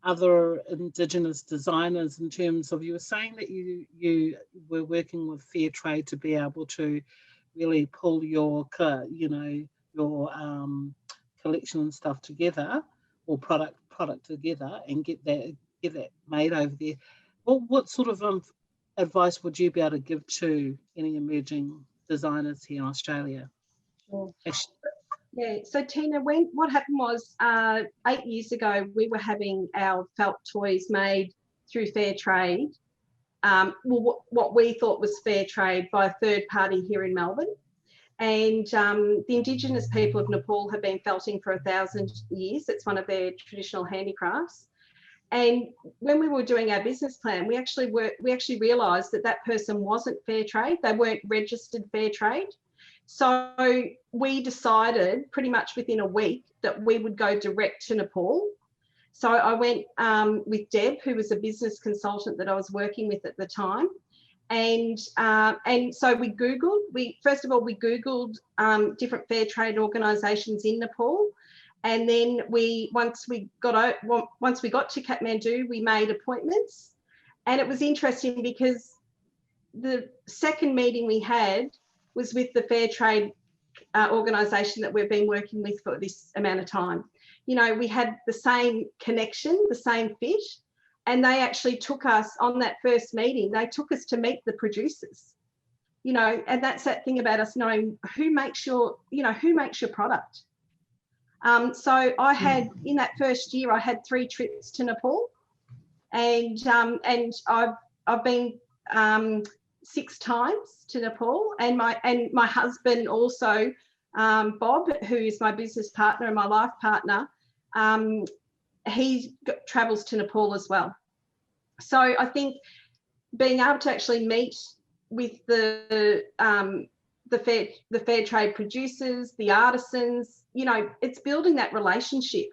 Speaker 5: other Indigenous designers in terms of, you were saying that you were working with Fair Trade to be able to really pull your, you know, your collection and stuff together, or product together, and get that made over there. What sort of advice would you be able to give to any emerging designers here in Australia?
Speaker 6: Sure. Yeah, so Tina, what happened was 8 years ago, we were having our felt toys made through Fair Trade, what we thought was fair trade by a third party here in Melbourne. And the Indigenous people of Nepal have been felting for 1,000 years. It's one of their traditional handicrafts. And when we were doing our business plan, we actually realised that that person wasn't fair trade. They weren't registered fair trade. So we decided pretty much within a week that we would go direct to Nepal. So I went with Deb, who was a business consultant that I was working with at the time. And so we Googled, first of all, we Googled different fair trade organisations in Nepal. And then once we got to Kathmandu, we made appointments. And it was interesting because the second meeting we had was with the fair trade organisation that we've been working with for this amount of time. You know, we had the same connection, the same fit, and they actually took us on that first meeting. They took us to meet the producers, you know, and that's that thing about us knowing who makes your product. So I had, in that first year, I had 3 trips to Nepal, and I've been 6 times to Nepal, and my husband also, Bob, who is my business partner and my life partner, he travels to Nepal as well. So I think being able to actually meet with the fair trade producers, the artisans, you know, it's building that relationship.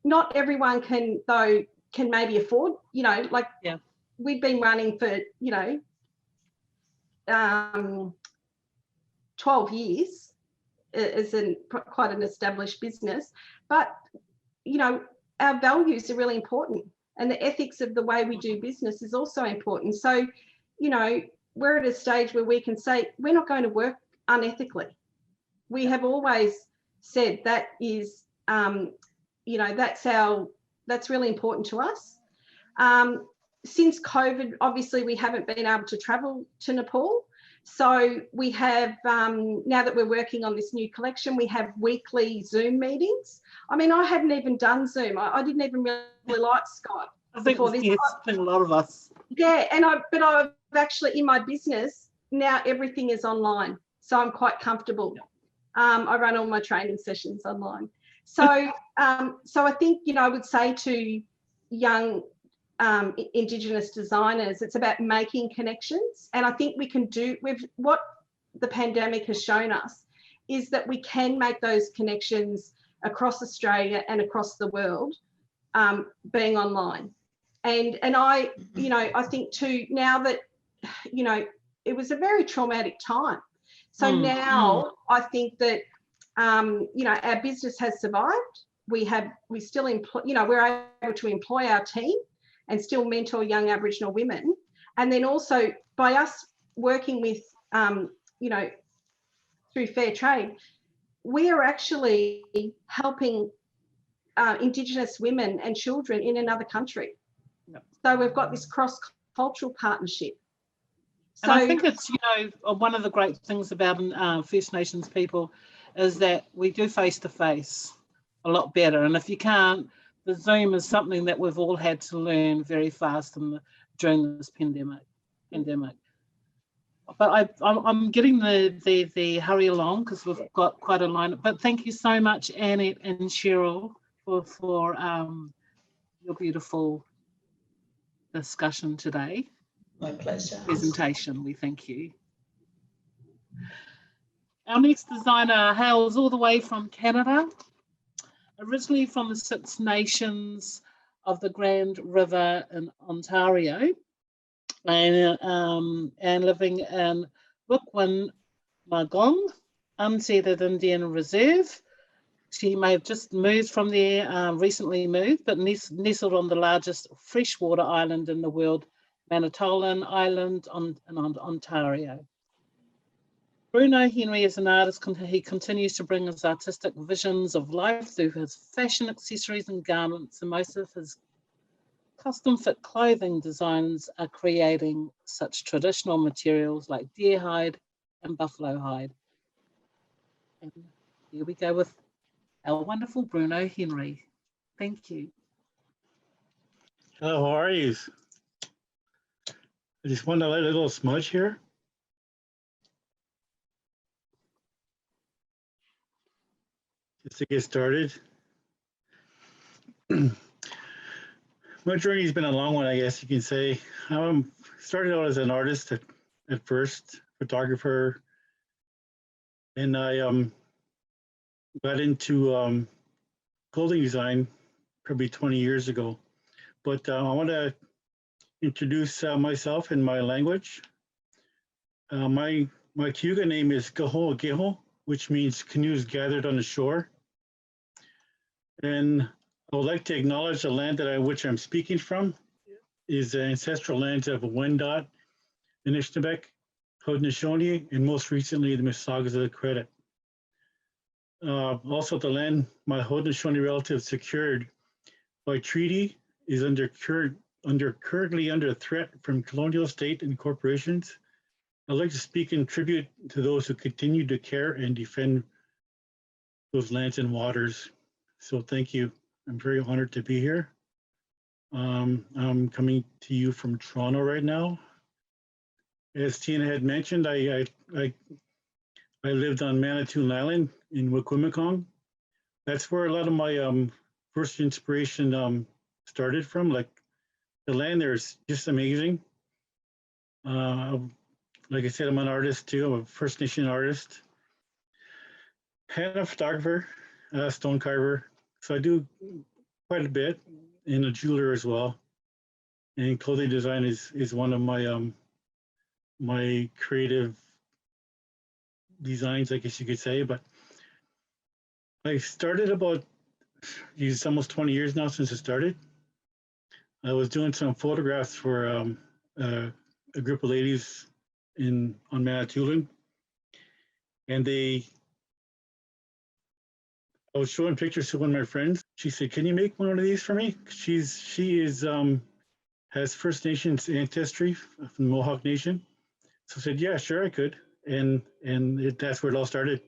Speaker 6: Not everyone can maybe afford, you know, like we've been running for, you know, 12 years as quite an established business, but, you know, our values are really important, and the ethics of the way we do business is also important. So, you know, we're at a stage where we can say we're not going to work unethically. We have always said that is, you know, that's really important to us. Since COVID, obviously we haven't been able to travel to Nepal. So we have, now that we're working on this new collection, we have weekly Zoom meetings. I mean, I hadn't even done Zoom. I didn't even really like Skype.
Speaker 5: I think a lot of us.
Speaker 6: Yeah, but I've actually, in my business, now everything is online. So I'm quite comfortable. I run all my training sessions online. So, so I think, you know, I would say to young Indigenous designers, it's about making connections. And I think we can do with what the pandemic has shown us is that we can make those connections across Australia and across the world, being online. And I, you know, I think too, now that, you know, it was a very traumatic time. So now I think that, you know, our business has survived. We still employ, you know, we're able to employ our team and still mentor young Aboriginal women. And then also by us working with, you know, through fair trade, we are actually helping Indigenous women and children in another country. Yep. So we've got this cross-cultural partnership.
Speaker 5: And I think it's, you know, one of the great things about First Nations people is that we do face-to-face a lot better. And if you can't, the Zoom is something that we've all had to learn very fast during this pandemic. But I'm getting the hurry along because we've got quite a line. But thank you so much, Annette and Cheryl, for your beautiful discussion today.
Speaker 3: My pleasure.
Speaker 5: Presentation, we thank you. Our next designer hails all the way from Canada, originally from the 6 nations of the Grand River in Ontario, and living in Bookwin Magong, unceded Indian Reserve. She may have just moved from there, recently moved, but nestled on the largest freshwater island in the world, Manitoulin Island in Ontario. Bruno Henry is an artist. He continues to bring his artistic visions of life through his fashion accessories and garments, and most of his custom fit clothing designs are creating such traditional materials like deer hide and buffalo hide. And here we go with our wonderful Bruno Henry. Thank you.
Speaker 7: Hello, how are you? I just want to let a little smudge here. Just to get started. My journey's been a long one, I guess you can say. Started out as an artist at first, photographer, and I got into clothing design probably 20 years ago. But I want to introduce myself and my language. My Cayuga name is Kaho Geho, which means canoes gathered on the shore. And I would like to acknowledge the land which I'm speaking from is the ancestral lands of Wendat, Anishinaabeg, Haudenosaunee, and most recently the Mississaugas of the Credit. Also, the land my Haudenosaunee relatives secured by treaty is currently under threat from colonial state and corporations. I'd like to speak in tribute to those who continue to care and defend those lands and waters. So thank you. I'm very honored to be here. I'm coming to you from Toronto right now. As Tina had mentioned, I lived on Manitoulin Island in Wikwemikong. That's where a lot of my first inspiration started from. Like the land there is just amazing. Like I said, I'm an artist too. I'm a First Nation artist and a photographer, a stone carver. So I do quite a bit, and a jeweler as well. And clothing design is one of my my creative designs, I guess you could say. But I started it's almost 20 years now since I started. I was doing some photographs for a group of ladies on Manitoulin, and I was showing pictures to one of my friends. She said, "Can you make one of these for me?" She has First Nations ancestry from the Mohawk Nation. So I said, "Yeah, sure, I could." And that's where it all started.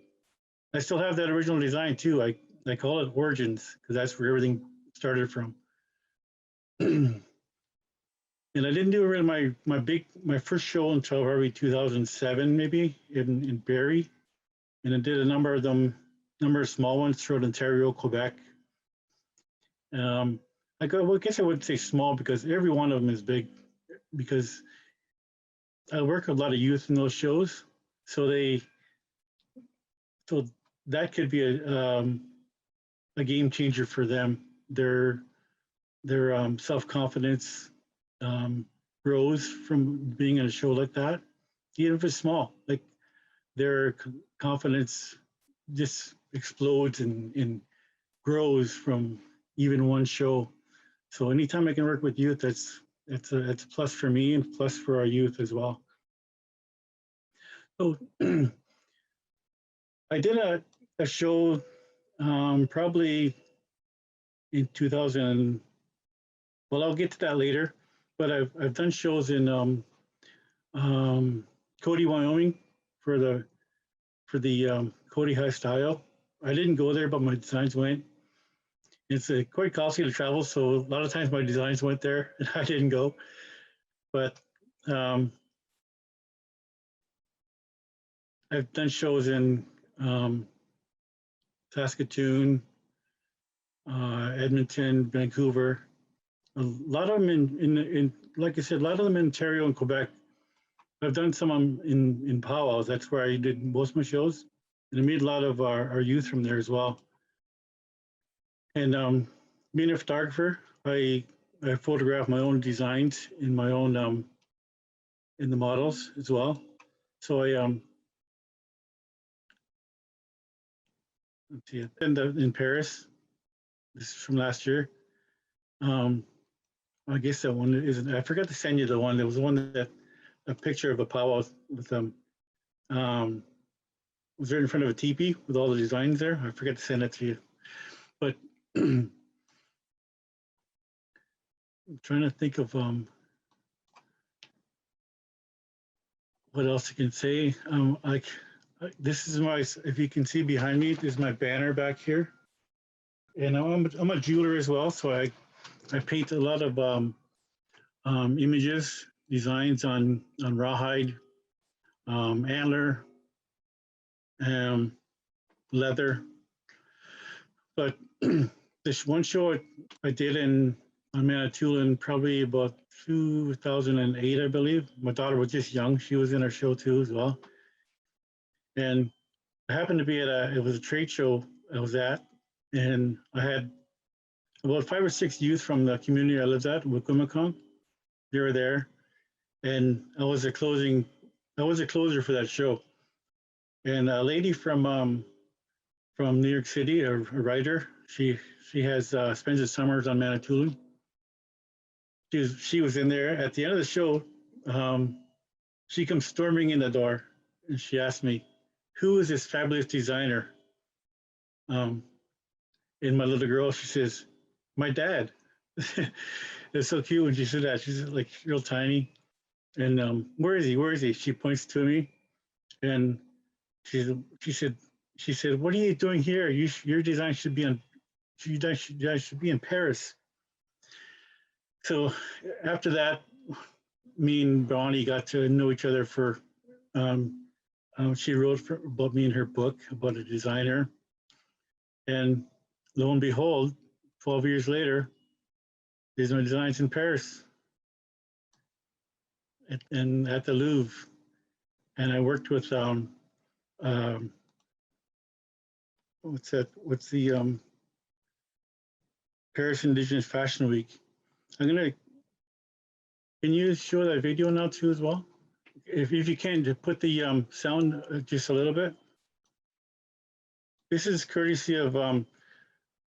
Speaker 7: I still have that original design too. I call it Origins because that's where everything started from. And I didn't do really my first show until probably 2007, maybe in Barrie, and I did a number of small ones throughout Ontario, Quebec. I guess I would say small because every one of them is big, because I work with a lot of youth in those shows, so that could be a game changer for them. Their self-confidence grows from being in a show like that, even if it's small. Like their confidence just explodes and grows from even one show. So anytime I can work with youth, it's a plus for me and plus for our youth as well. So I did a show probably in 2000. Well, I'll get to that later, but I've done shows in Cody, Wyoming for the Cody High Style. I didn't go there, but my designs went. It's quite costly to travel, so a lot of times my designs went there and I didn't go. But I've done shows in Saskatoon, Edmonton, Vancouver. A lot of them in like I said, a lot of them in Ontario and Quebec. I've done some in powwows. That's where I did most of my shows, and I made a lot of our youth from there as well. And being a photographer, I photograph my own designs in my own in the models as well. So I let's see, in Paris. This is from last year. I guess that one isn't. I forgot to send you the one. There was one that a picture of a powwow with them. Was right in front of a teepee with all the designs there. I forgot to send that to you, but I'm trying to think of what else I can say. This is my, if you can see behind me, this is my banner back here, and I'm a jeweler as well, so I paint a lot of images designs on rawhide, antler, leather. But this one show I did on Manitoulin probably about 2008, I believe. My daughter was just young. She was in our show too as well. And I happened to be at it was a trade show I was at, and I had about 5 or 6 youth from the community I lived at, Wikwimikong. They were there, and I was a closer for that show. And a lady from New York City, a writer, she has spends the summers on Manitoulin. She was in there at the end of the show. She comes storming in the door, and she asked me, "Who is this fabulous designer?" And my little girl, she says, "My dad." It's so cute when she said that. She's like real tiny. And where is he? Where is he? She points to me, and she said, "What are you doing here? Your design should be on. You guys should be in Paris." So after that, me and Bonnie got to know each other for. She wrote about me in her book about a designer, and lo and behold, 12 years later, these are my designs in Paris and at the Louvre. And I worked with what's the Paris Indigenous Fashion Week. Can you show that video now too as well? If you can, to put the sound just a little bit. This is courtesy of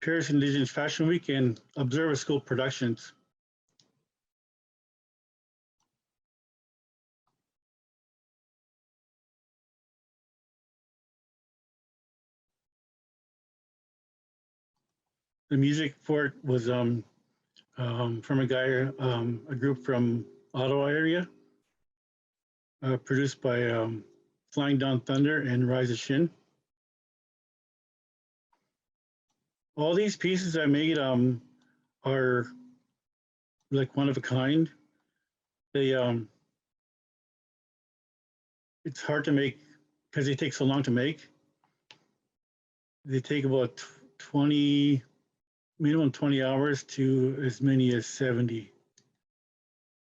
Speaker 7: Paris Indigenous Fashion Week and Observer School Productions. The music for it was from a guy, a group from Ottawa area, produced by Flying Down Thunder and Rise of Shin. All these pieces I made are like one of a kind. They it's hard to make because they take so long to make. They take about minimum 20 hours to as many as 70.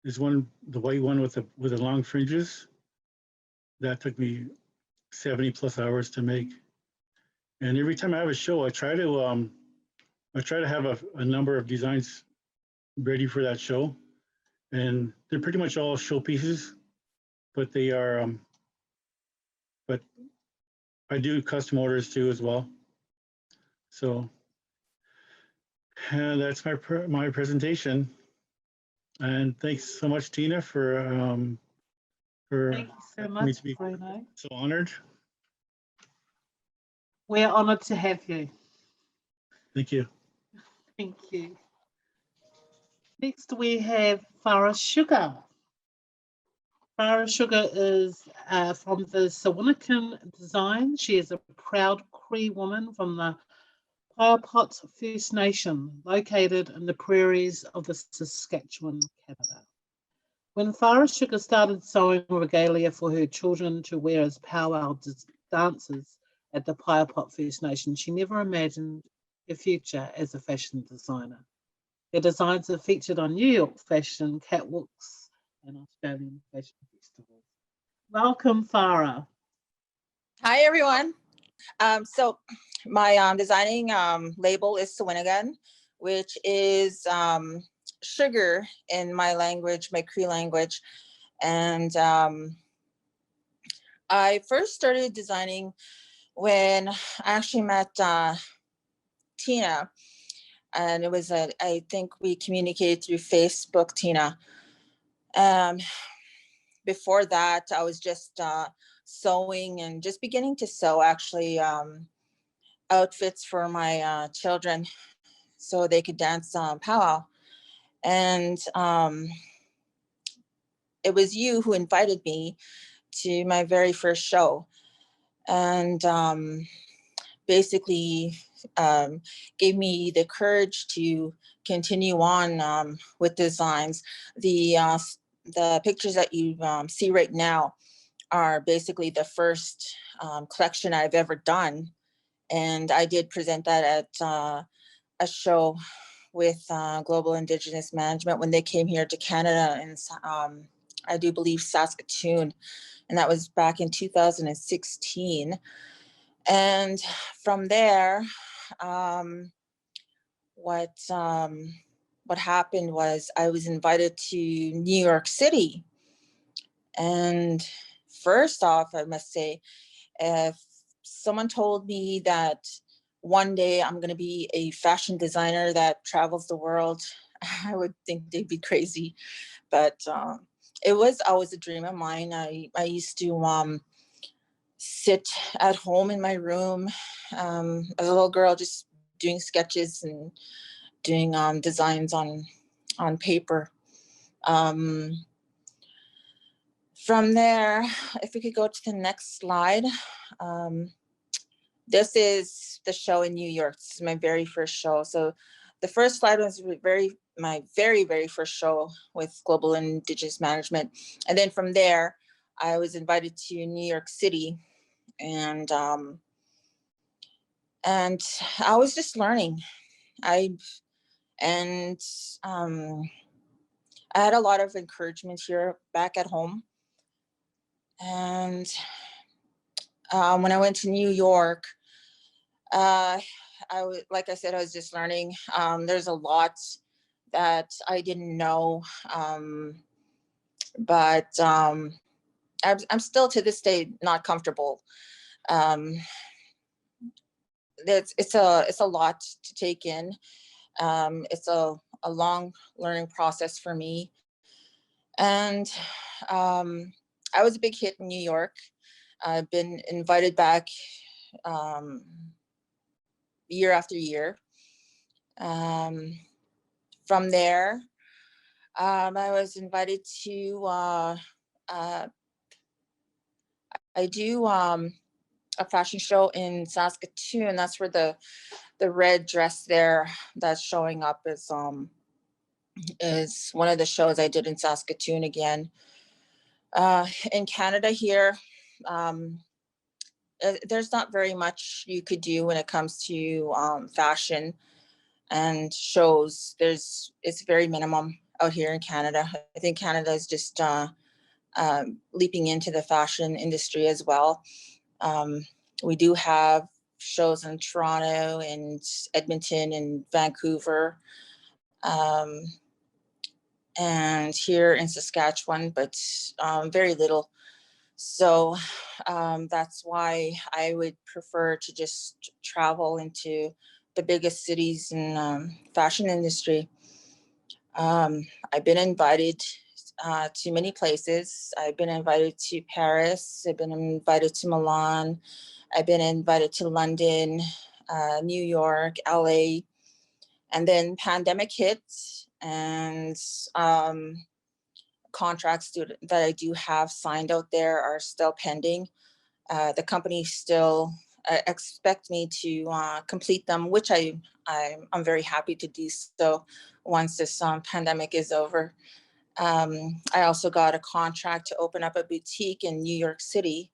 Speaker 7: There's one, the white one with the long fringes. That took me 70 plus hours to make. And every time I have a show, I try to have a number of designs ready for that show. And they're pretty much all show pieces, but they are, but I do custom orders too as well. So that's my presentation. And thanks so much, Tina, for
Speaker 5: Thank you so
Speaker 7: me
Speaker 5: much,
Speaker 7: to be
Speaker 5: Bruno.
Speaker 7: so honored.
Speaker 5: We're honoured to have you.
Speaker 7: Thank you.
Speaker 5: Thank you. Next, we have Farah Sugar. Farah Sugar is from the Sawinikan design. She is a proud Cree woman from the Piapot First Nation, located in the prairies of the Saskatchewan, Canada. When Farah Sugar started sewing regalia for her children to wear as powwow dancers at the Piapot First Nation, she never imagined her future as a fashion designer. Her designs are featured on New York fashion catwalks and Australian fashion festivals. Welcome, Farah.
Speaker 8: Hi, everyone. So my designing label is Sawinikan, which is sugar in my language, my Cree language. And I first started designing when I actually met Tina. And it was, I think we communicated through Facebook, Tina. Before that, I was just sewing and just beginning to sew actually outfits for my children so they could dance powwow. And it was you who invited me to my very first show. And basically gave me the courage to continue on with designs. The the pictures that you see right now are basically the first collection I've ever done. And I did present that at a show with Global Indigenous Management when they came here to Canada, and I do believe Saskatoon, and that was back in 2016. And from there, what happened was I was invited to New York City. And first off, I must say, if someone told me that one day I'm going to be a fashion designer that travels the world, I would think they'd be crazy. But it was always a dream of mine. I used to sit at home in my room as a little girl, just doing sketches and doing designs on paper. From there, if we could go to the next slide. This is the show in New York. This is my very first show. So the first slide was my very first show with Global Indigenous Management. And then from there, I was invited to New York City, and I was just learning. I had a lot of encouragement here back at home. And when I went to New York, like I said, I was just learning. There's a lot that I didn't know, but I'm still to this day not comfortable. It's a lot to take in. It's a long learning process for me, and I was a big hit in New York. I've been invited back year after year. From there, I was invited to I do a fashion show in Saskatoon. That's where the red dress there that's showing up is one of the shows I did in Saskatoon again. In Canada here, there's not very much you could do when it comes to fashion and shows. It's very minimum out here in Canada. I think Canada is just leaping into the fashion industry as well. We do have shows in Toronto and Edmonton and Vancouver, and here in Saskatchewan, but very little. So that's why I would prefer to just travel into the biggest cities in fashion industry. I've been invited to many places. I've been invited to Paris. I've been invited to Milan. I've been invited to London, New York, LA, and then pandemic hit, and contracts that I do have signed out there are still pending. The company still expect me to complete them, which I'm very happy to do so once this pandemic is over. I also got a contract to open up a boutique in New York City,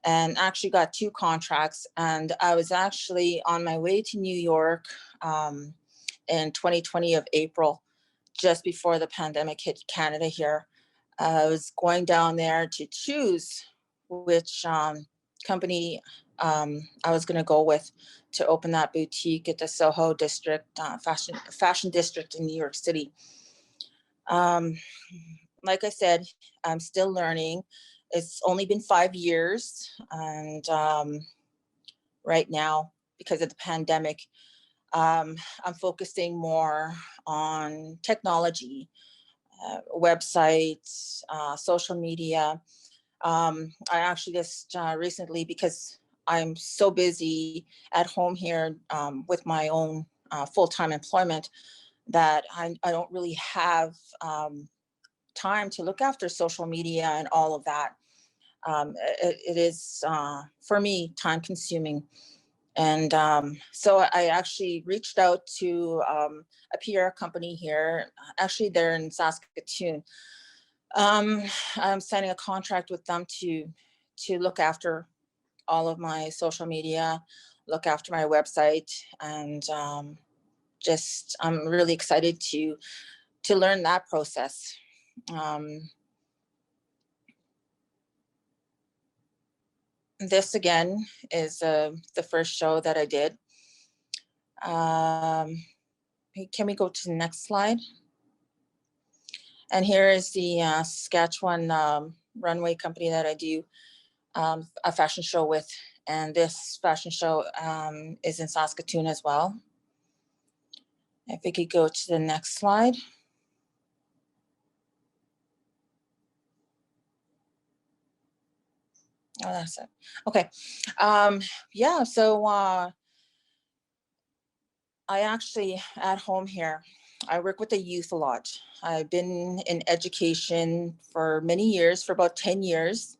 Speaker 8: and actually got 2 contracts. And I was actually on my way to New York in 2020 of April, just before the pandemic hit Canada here. I was going down there to choose which company I was going to go with to open that boutique at the Soho district, fashion district in New York City. Like I said, I'm still learning. It's only been 5 years, and right now, because of the pandemic, I'm focusing more on technology, websites, social media. I actually just recently, because I'm so busy at home here with my own full-time employment, that I don't really have time to look after social media and all of that. It is, for me, time consuming. And so I actually reached out to a PR company here. Actually, they're in Saskatoon. I'm signing a contract with them to look after all of my social media, look after my website, and just I'm really excited to learn that process. This again is the first show that I did. Can we go to the next slide? And here is the Saskatchewan runway company that I do a fashion show with. And this fashion show is in Saskatoon as well. If we could go to the next slide. Oh, that's it. Okay. Yeah, so I actually, at home here, I work with the youth a lot. I've been in education for many years, for about 10 years,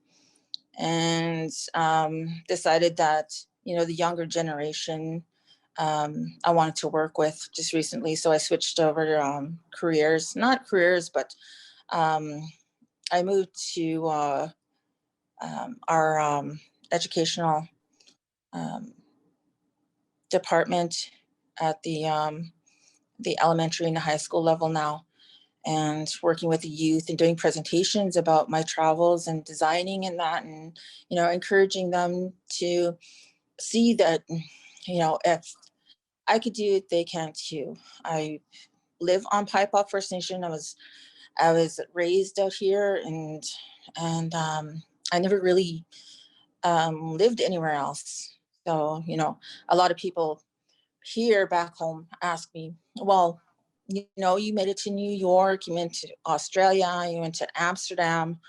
Speaker 8: and decided that, you know, the younger generation I wanted to work with just recently. So I switched over to careers, not careers, but I moved to our educational department at the elementary and the high school level now, and working with the youth and doing presentations about my travels and designing and that, and, you know, encouraging them to see that, you know, if I could do it, they can too. I live on Paipa First Nation. I was raised out here, and I never really lived anywhere else. So, you know, a lot of people here back home ask me, well, you know, you made it to New York, you went to Australia, you went to Amsterdam,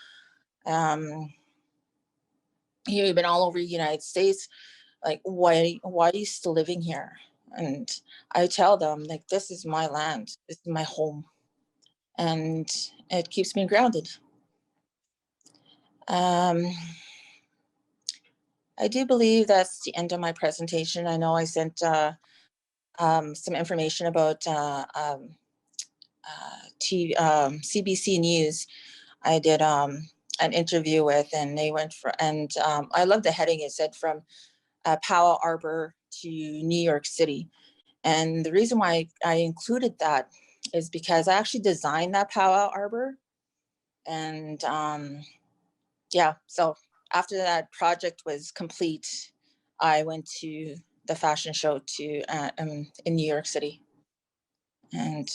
Speaker 8: you've been all over the United States. Like, why are you still living here? And I tell them, like, this is my land, this is my home, and it keeps me grounded. I do believe that's the end of my presentation. I know I sent some information about CBC News. I did an interview with, and they went for, and I love the heading. It said from Powell Arbor to New York City. And the reason why I included that is because I actually designed that Powell Arbor. And yeah, so after that project was complete, I went to the fashion show in New York City. And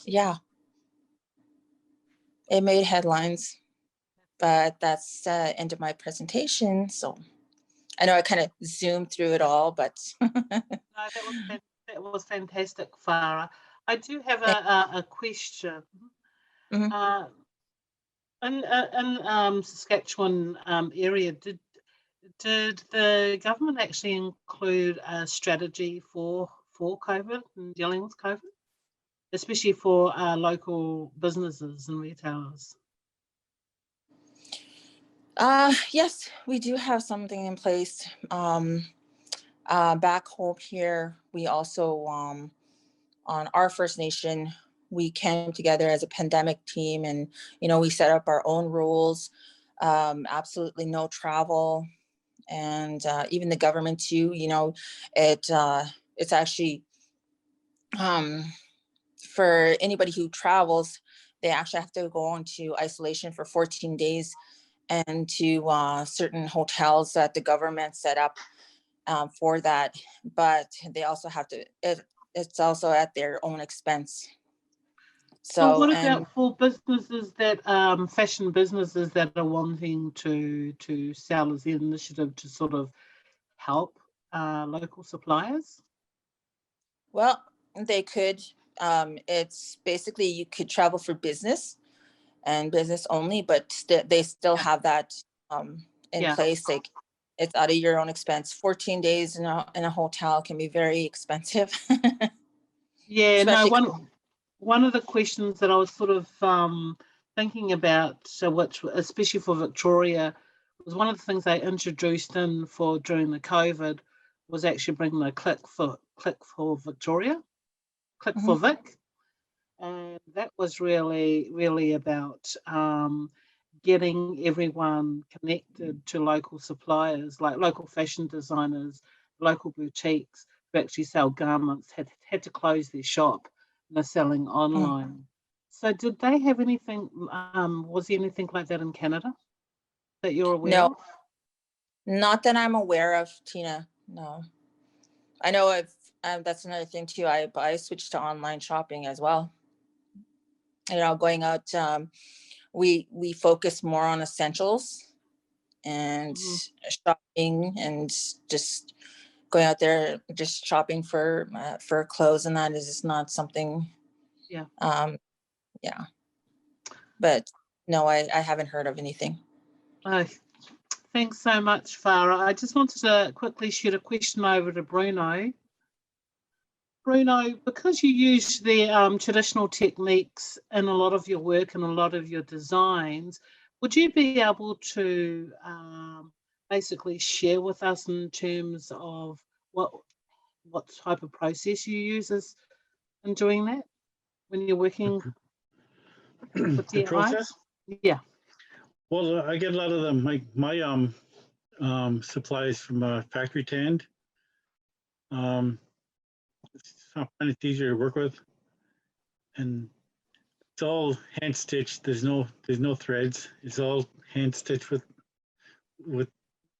Speaker 8: yeah, it made headlines, but that's the end of my presentation. So I know I kind of zoomed through it all, but
Speaker 5: No, that was fantastic, Farah. I do have a question.
Speaker 8: Mhm.
Speaker 5: In Saskatchewan area, did the government actually include a strategy for COVID and dealing with COVID, especially for local businesses and retailers?
Speaker 8: Yes, we do have something in place. Back home here, we also, on our First Nation, we came together as a pandemic team, and, you know, we set up our own rules, absolutely no travel, and even the government too, you know, it's actually, for anybody who travels, they actually have to go into isolation for 14 days and to certain hotels that the government set up for that. But they also have to, it's also at their own expense.
Speaker 5: So what
Speaker 8: and
Speaker 5: about for businesses that, fashion businesses that are wanting to sell as the initiative to sort of help local suppliers?
Speaker 8: well, they could, it's basically you could travel for business and business only, but they still have that in place. Like, it's out of your own expense. 14 days in a hotel can be very expensive.
Speaker 5: Yeah, no,
Speaker 8: Especially
Speaker 5: one of the questions that I was sort of thinking about, which especially for Victoria, was one of the things they introduced in for during the COVID was actually bringing the click for Victoria, click for Vic. And that was really about getting everyone connected to local suppliers, like local fashion designers, local boutiques who actually sell garments had to close their shop and they're selling online. So did they have anything, was there anything like that in Canada that you're aware
Speaker 8: No,
Speaker 5: of?
Speaker 8: not that I'm aware of, Tina. No. I know that's another thing too. I switched to online shopping as well. You know, going out, we focus more on essentials and shopping, and just going out there just shopping for clothes, and that is just not something.
Speaker 5: Yeah.
Speaker 8: Yeah. But no, I haven't heard of anything.
Speaker 5: Oh, thanks so much, Farah. I just wanted to quickly shoot a question over to Bruno. Bruno, because you use the traditional techniques in a lot of your work and a lot of your designs, would you be able to basically share with us in terms of what type of process you use in doing that when you're working with
Speaker 7: The process?
Speaker 5: Yeah.
Speaker 7: Well, I get a lot of them. My supplies from factory tanned. I find it's easier to work with, and it's all hand stitched. There's no threads. It's all hand stitched with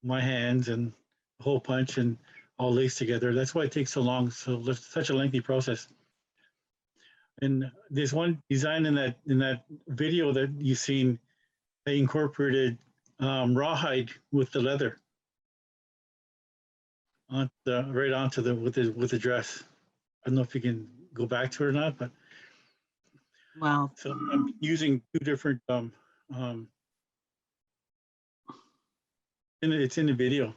Speaker 7: my hands and a hole punch and all laced together. That's why it takes so long. So it's such a lengthy process. And there's one design in that video that you've seen. I incorporated rawhide with the leather right onto with the dress. I don't know if you can go back to it or not, but
Speaker 5: wow.
Speaker 7: So I'm using two different it's in the video.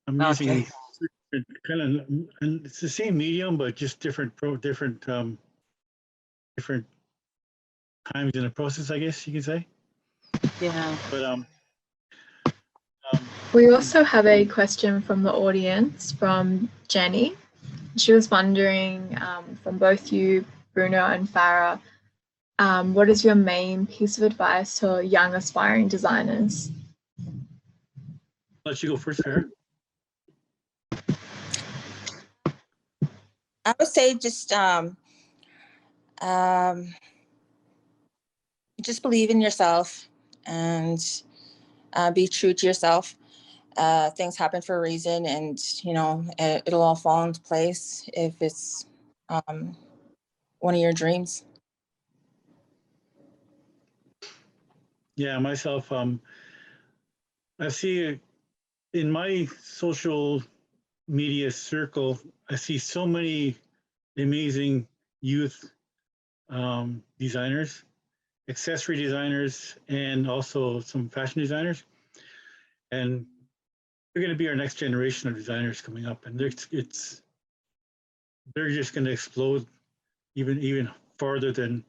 Speaker 7: I'm using kind of, and it's the same medium, but just different times in the process, I guess you could say.
Speaker 5: Yeah.
Speaker 7: But
Speaker 4: we also have a question from the audience from Jenny. She was wondering, from both you, Bruno and Farah, what is your main piece of advice to young aspiring designers?
Speaker 7: I'll let you go first, Farah.
Speaker 8: I would say just believe in yourself and be true to yourself. Things happen for a reason, and you know it'll all fall into place if it's one of your dreams.
Speaker 7: Yeah, myself. I see in my social media circle, I see so many amazing youth designers, accessory designers, and also some fashion designers. And they're going to be our next generation of designers coming up, and they're just going to explode even farther than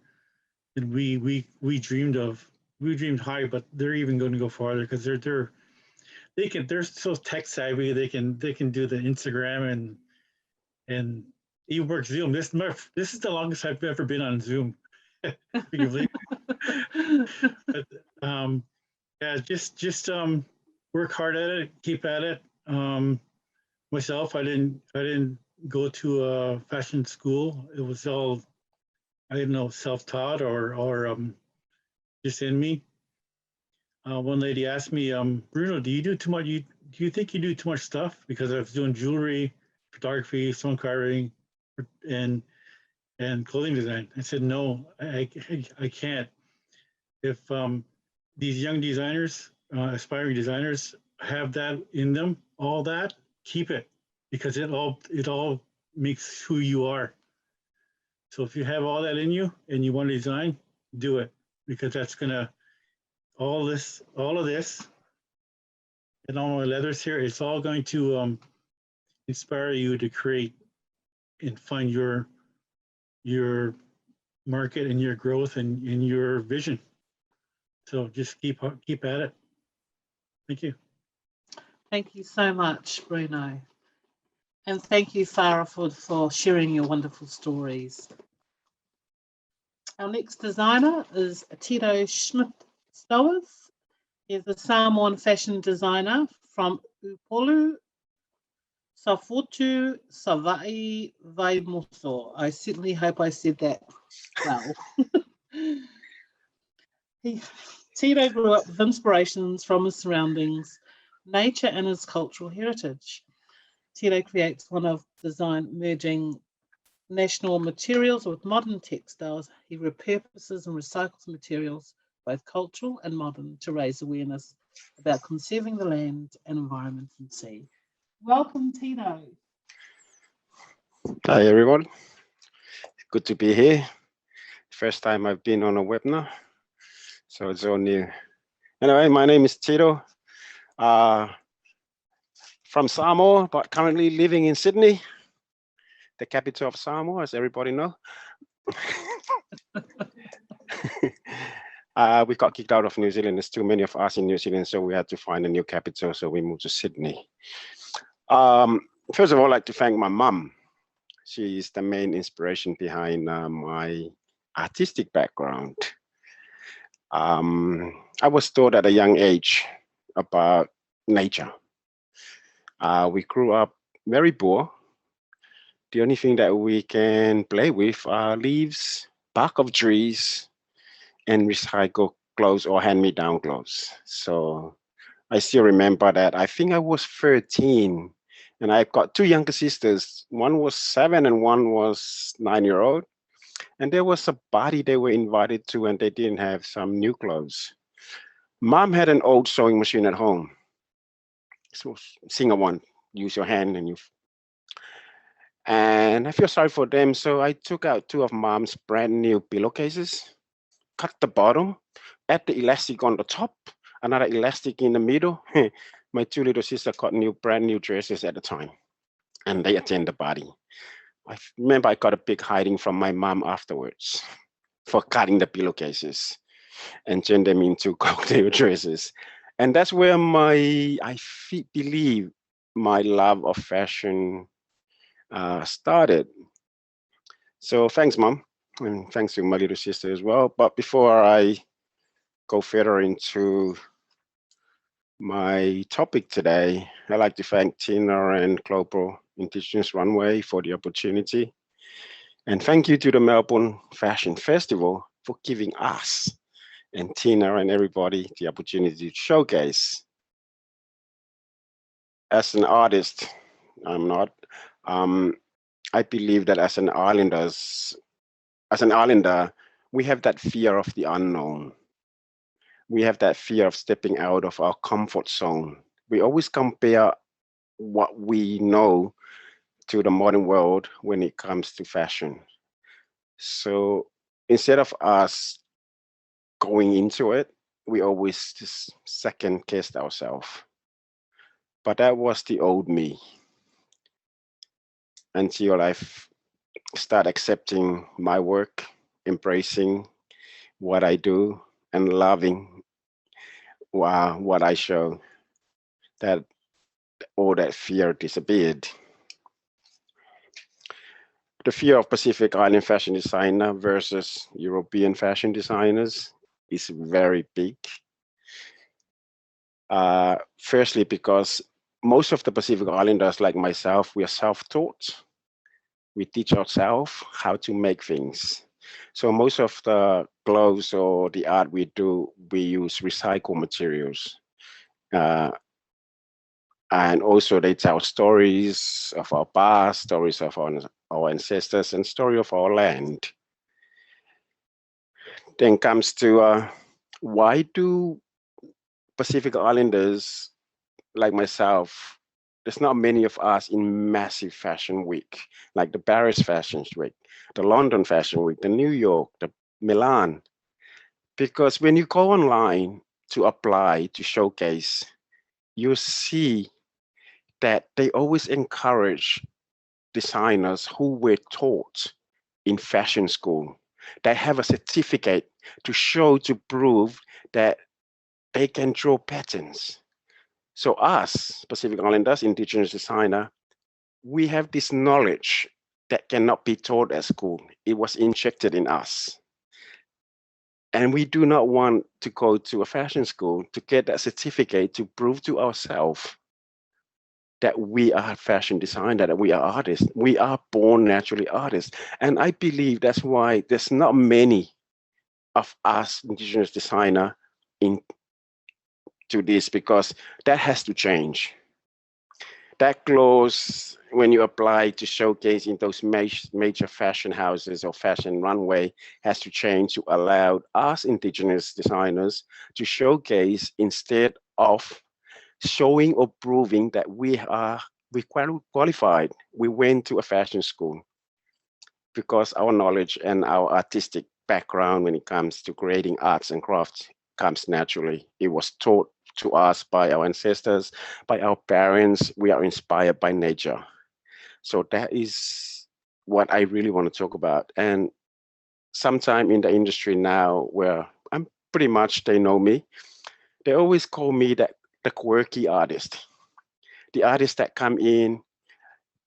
Speaker 7: we dreamed of. We dreamed high, but they're even going to go farther because they're so tech savvy. They can do the Instagram and even work Zoom. This is the longest I've ever been on Zoom. You believe it? But, yeah, just work hard at it, keep at it. Myself, I didn't go to a fashion school. It was all, I didn't know, self-taught or just in me. One lady asked me, Bruno, do you do too much? Do you think you do too much stuff? Because I was doing jewelry, photography, stone carving, and clothing design. I said, no, I can't. If these young designers, aspiring designers, have that in them, all that, keep it, because it all makes who you are. So if you have all that in you and you want to design, do it, because that's gonna all of this and all my leathers here, it's all going to inspire you to create and find your market and your growth and your vision. So just keep at it. Thank you.
Speaker 5: Thank you so much, Bruno. And thank you, Farah, for sharing your wonderful stories. Our next designer is Tito Schmidt Stowers. He's a Samoan fashion designer from Upolu, Safotu, Savai, Vaimoso. I certainly hope I said that well. Tito grew up with inspirations from his surroundings, nature and his cultural heritage. Tito creates one of design merging national materials with modern textiles. He repurposes and recycles materials, both cultural and modern, to raise awareness about conserving the land and environment and sea. Welcome, Tito.
Speaker 9: Hi, everyone. Good to be here. First time I've been on a webinar, so it's all new. Anyway, my name is Tito. From Samoa, but currently living in Sydney, the capital of Samoa, as everybody know. We got kicked out of New Zealand. There's too many of us in New Zealand, so we had to find a new capital, so we moved to Sydney. First of all, I'd like to thank my mum. She is the main inspiration behind my artistic background. I was taught at a young age about nature. We grew up very poor. The only thing that we can play with are leaves, bark of trees, and recycled clothes or hand-me-down clothes. So I still remember that. I think I was 13, and I've got two younger sisters. One was 7 and one was 9-year-old. And there was a party they were invited to, and they didn't have some new clothes. Mom had an old sewing machine at home. So singer one, use your hand and I feel sorry for them. So I took out 2 of Mom's brand new pillowcases, cut the bottom, add the elastic on the top, another elastic in the middle. My 2 little sisters got brand new dresses at the time, and they attend the party. I remember I got a big hiding from my mom afterwards for cutting the pillowcases and turned them into cocktail dresses. And that's where I believe my love of fashion started. So thanks, Mom, and thanks to my little sister as well. But before I go further into my topic today, I'd like to thank Tina and Global Indigenous Runway for the opportunity. And thank you to the Melbourne Fashion Festival for giving us and Tina and everybody the opportunity to showcase. As an artist, I'm not. I believe that as an Islander, we have that fear of the unknown. We have that fear of stepping out of our comfort zone. We always compare what we know to the modern world when it comes to fashion. So instead of us going into it, we always just second guessed ourselves. But that was the old me. Until I start accepting my work, embracing what I do, and loving what I show, that all that fear disappeared. The fear of Pacific Island fashion designer versus European fashion designers is very big. Firstly, because most of the Pacific Islanders, like myself, we are self-taught. We teach ourselves how to make things. So most of the clothes or the art we do, we use recycled materials. And also they tell stories of our past, stories of our ancestors, and story of our land. Then comes to why do Pacific Islanders like myself, there's not many of us in massive fashion week, like the Paris Fashion Week, the London Fashion Week, the New York, the Milan. Because when you go online to apply, to showcase, you see that they always encourage designers who were taught in fashion school. They have a certificate to show, to prove that they can draw patterns. So us, Pacific Islanders, Indigenous designer, we have this knowledge that cannot be taught at school. It was injected in us. And we do not want to go to a fashion school to get that certificate to prove to ourselves that we are fashion designer, that we are artists. We are born naturally artists. And I believe that's why there's not many of us Indigenous designer into this, because that has to change. That clause, when you apply to showcase in those major fashion houses or fashion runway, has to change to allow us Indigenous designers to showcase instead of showing or proving that we qualified. We went to a fashion school, because our knowledge and our artistic background when it comes to creating arts and crafts comes naturally. It was taught to us by our ancestors, by our parents. We are inspired by nature. So that is what I really want to talk about. And sometime in the industry now, where I'm pretty much, they know me, they always call me the quirky artist. The artist that come in,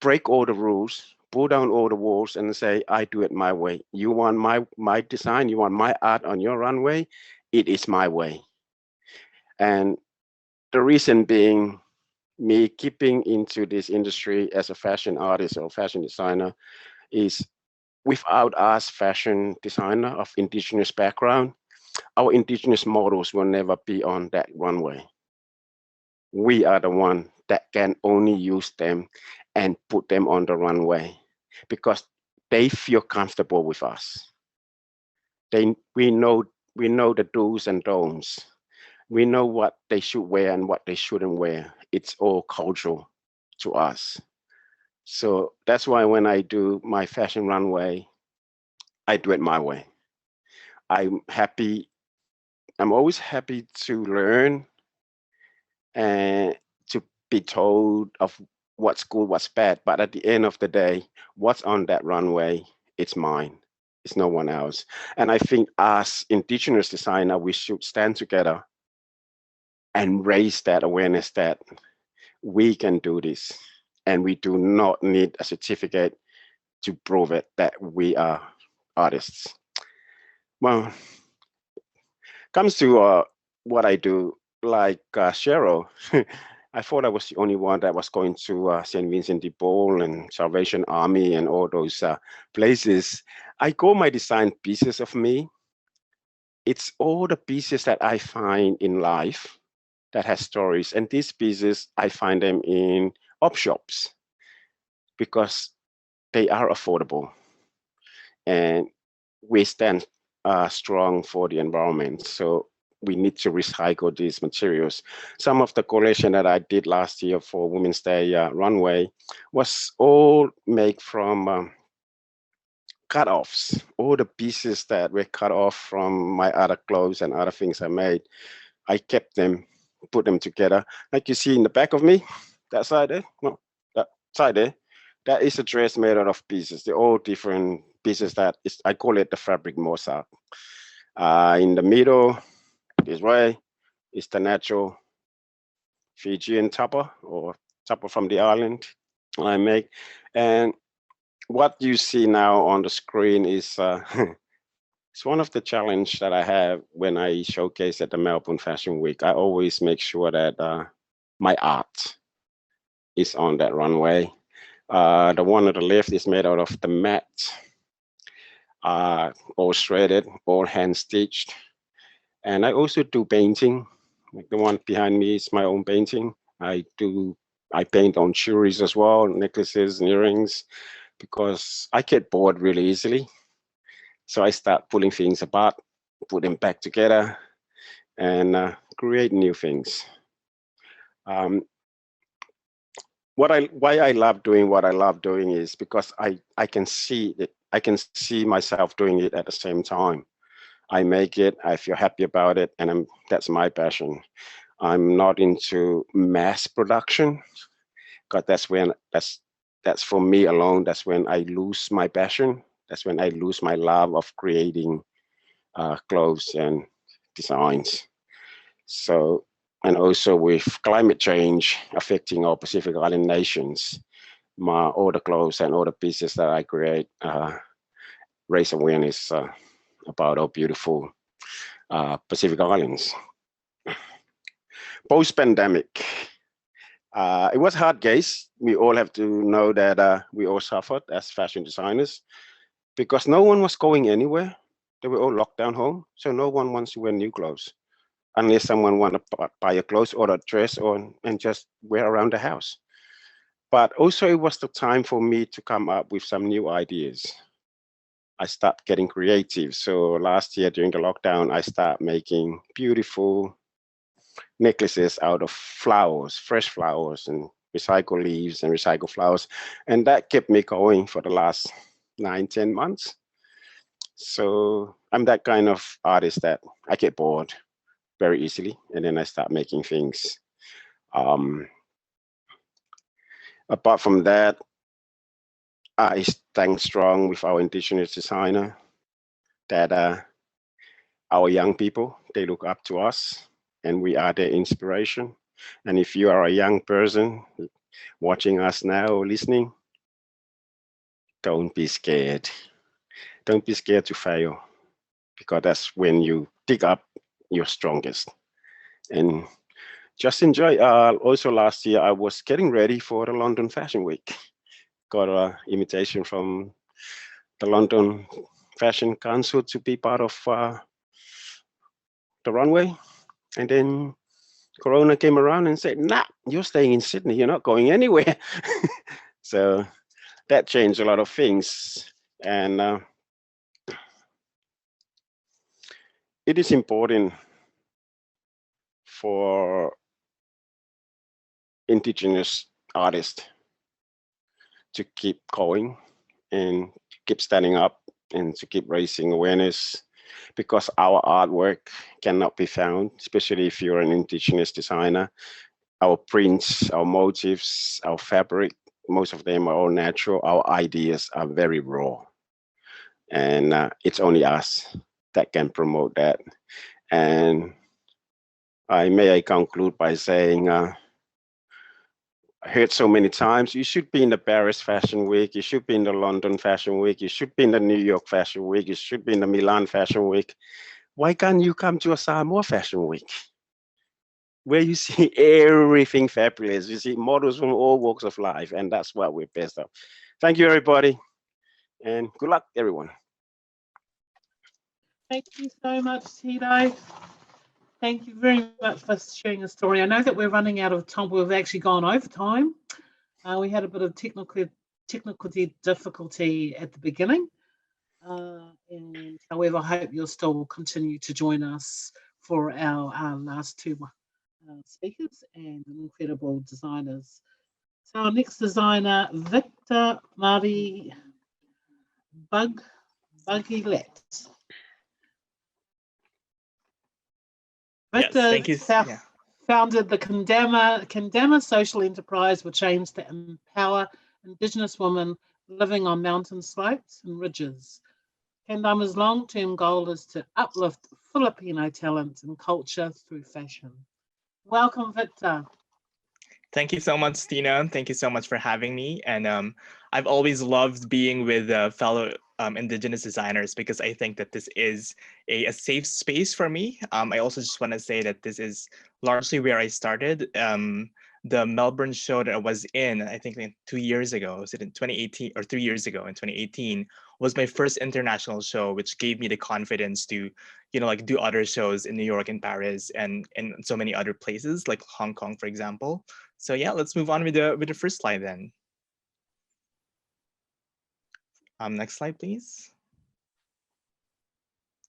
Speaker 9: break all the rules, pull down all the walls and say, I do it my way. You want my design, you want my art on your runway, it is my way. And the reason being, me keeping into this industry as a fashion artist or fashion designer is, without us fashion designer of Indigenous background, our Indigenous models will never be on that runway. We are the one that can only use them and put them on the runway because they feel comfortable with us. We know the do's and don'ts. We know what they should wear and what they shouldn't wear. It's all cultural to us. So that's why when I do my fashion runway, I do it my way. I'm always happy to learn and to be told of what's good, what's bad. But at the end of the day, what's on that runway, it's mine. It's no one else. And I think as Indigenous designer, we should stand together and raise that awareness that we can do this. And we do not need a certificate to prove it that we are artists. Well, comes to what I do, like Cheryl, I thought I was the only one that was going to St. Vincent de Paul and Salvation Army and all those places. I call my design pieces of me. It's all the pieces that I find in life that has stories. And these pieces, I find them in op shops because they are affordable. And we stand strong for the environment. So we need to recycle these materials. Some of the collection that I did last year for Women's Day runway was all made from cut-offs. All the pieces that were cut off from my other clothes and other things I made, I kept them, put them together. Like you see in the back of me, that side there, no, that side there, that is a dress made out of pieces. They're all different pieces that is, I call it the fabric mosaic. In the middle, this way, is the natural Fijian tupper or tupper from the island I make. And what you see now on the screen is it's one of the challenge that I have when I showcase at the Melbourne Fashion Week. I always make sure that my art is on that runway. The one on the left is made out of the mat, all shredded, all hand stitched. And I also do painting. Like the one behind me is my own painting. I paint on jewelries as well, necklaces and earrings, because I get bored really easily. So I start pulling things apart, put them back together, and create new things. Why I love doing what I love doing is because I can see it. I can see myself doing it at the same time. I make it, I feel happy about it, and that's my passion. I'm not into mass production, because that's for me alone. That's when I lose my passion. That's when I lose my love of creating clothes and designs. So, and also with climate change affecting all Pacific Island nations, all the clothes and all the pieces that I create raise awareness about how beautiful Pacific Islands. Post-pandemic, it was hard, guys. We all have to know that we all suffered as fashion designers because no one was going anywhere. They were all locked down home, so no one wants to wear new clothes unless someone want to buy a clothes or a dress and just wear around the house. But also it was the time for me to come up with some new ideas. I start getting creative. So last year during the lockdown, I start making beautiful necklaces out of flowers, fresh flowers, and recycle leaves and recycle flowers. And that kept me going for the last 9-10 months. So I'm that kind of artist that I get bored very easily, and then I start making things. Apart from that, I stand strong with our Indigenous designer that our young people, they look up to us and we are their inspiration. And if you are a young person watching us now or listening, don't be scared. Don't be scared to fail, because that's when you dig up your strongest. And just enjoy. Also last year, I was getting ready for the London Fashion Week. Got an invitation from the London Fashion Council to be part of the runway. And then Corona came around and said, nah, you're staying in Sydney, you're not going anywhere. So that changed a lot of things. And it is important for Indigenous artists to keep going and keep standing up and to keep raising awareness, because our artwork cannot be found, especially if you're an Indigenous designer. Our prints, our motifs, our fabric, most of them are all natural. Our ideas are very raw. And it's only us that can promote that. And I conclude by saying, I heard so many times, you should be in the Paris Fashion Week, you should be in the London Fashion Week, you should be in the New York Fashion Week, you should be in the Milan Fashion Week. Why can't you come to a Samoa Fashion Week, where you see everything fabulous? You see models from all walks of life, and that's what we're best of. Thank you, everybody, and good luck, everyone.
Speaker 5: Thank you so much, Tito. Thank you very much for sharing the story. I know that we're running out of time. We've actually gone over time. We had a bit of technical difficulty at the beginning. And however, I hope you'll still continue to join us for our last two speakers and incredible designers. So our next designer, Victor Mari Bugilet. Victor,
Speaker 10: yes, thank you.
Speaker 5: Founded the Kendama social enterprise, which aims to empower Indigenous women living on mountain slopes and ridges. Kendama's long-term goal is to uplift Filipino talent and culture through fashion. Welcome, Victor.
Speaker 10: Thank you so much, Tina. Thank you so much for having me. And I've always loved being with fellow Indigenous designers, because I think that this is a safe space for me. I also just want to say that this is largely where I started. The Melbourne show that I was in, I think 2 years ago, was it in 2018 or 3 years ago in 2018, was my first international show, which gave me the confidence to, like do other shows in New York and Paris and so many other places like Hong Kong, for example. So yeah, let's move on with the first slide then. Next slide, please.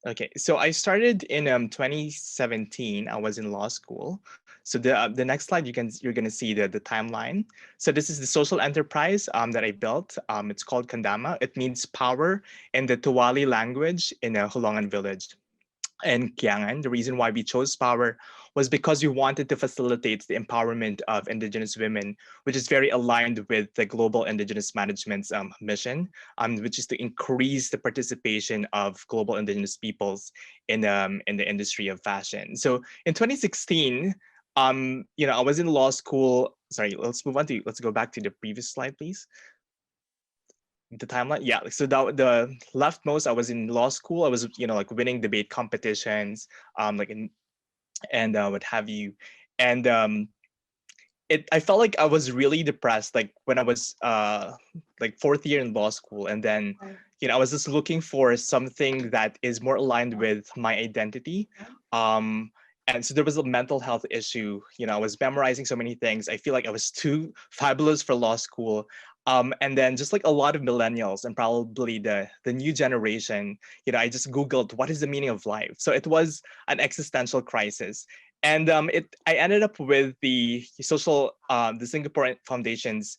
Speaker 10: Okay, so I started in 2017. I was in law school. So the next slide, you're gonna see the timeline. So this is the social enterprise that I built. It's called Kendama. It means power in the Tuwali language in a Hulongan village. And Kiangan, the reason why we chose power was because we wanted to facilitate the empowerment of Indigenous women, which is very aligned with the Global Indigenous Management's mission, which is to increase the participation of global Indigenous peoples in the industry of fashion. So in 2016, I was in law school. Sorry, let's go back to the previous slide, please. the timeline. Yeah, so that the leftmost, I was in law school. I was, like winning debate competitions, like and what have you. And I felt like I was really depressed, like when I was like fourth year in law school. And then, I was just looking for something that is more aligned with my identity. And so there was a mental health issue. I was memorizing so many things. I feel like I was too fabulous for law school. And then just like a lot of millennials and probably the new generation, I just Googled what is the meaning of life. So it was an existential crisis. And I ended up with the the Singapore Foundation's,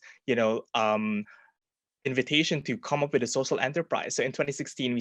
Speaker 10: invitation to come up with a social enterprise. So in 2016,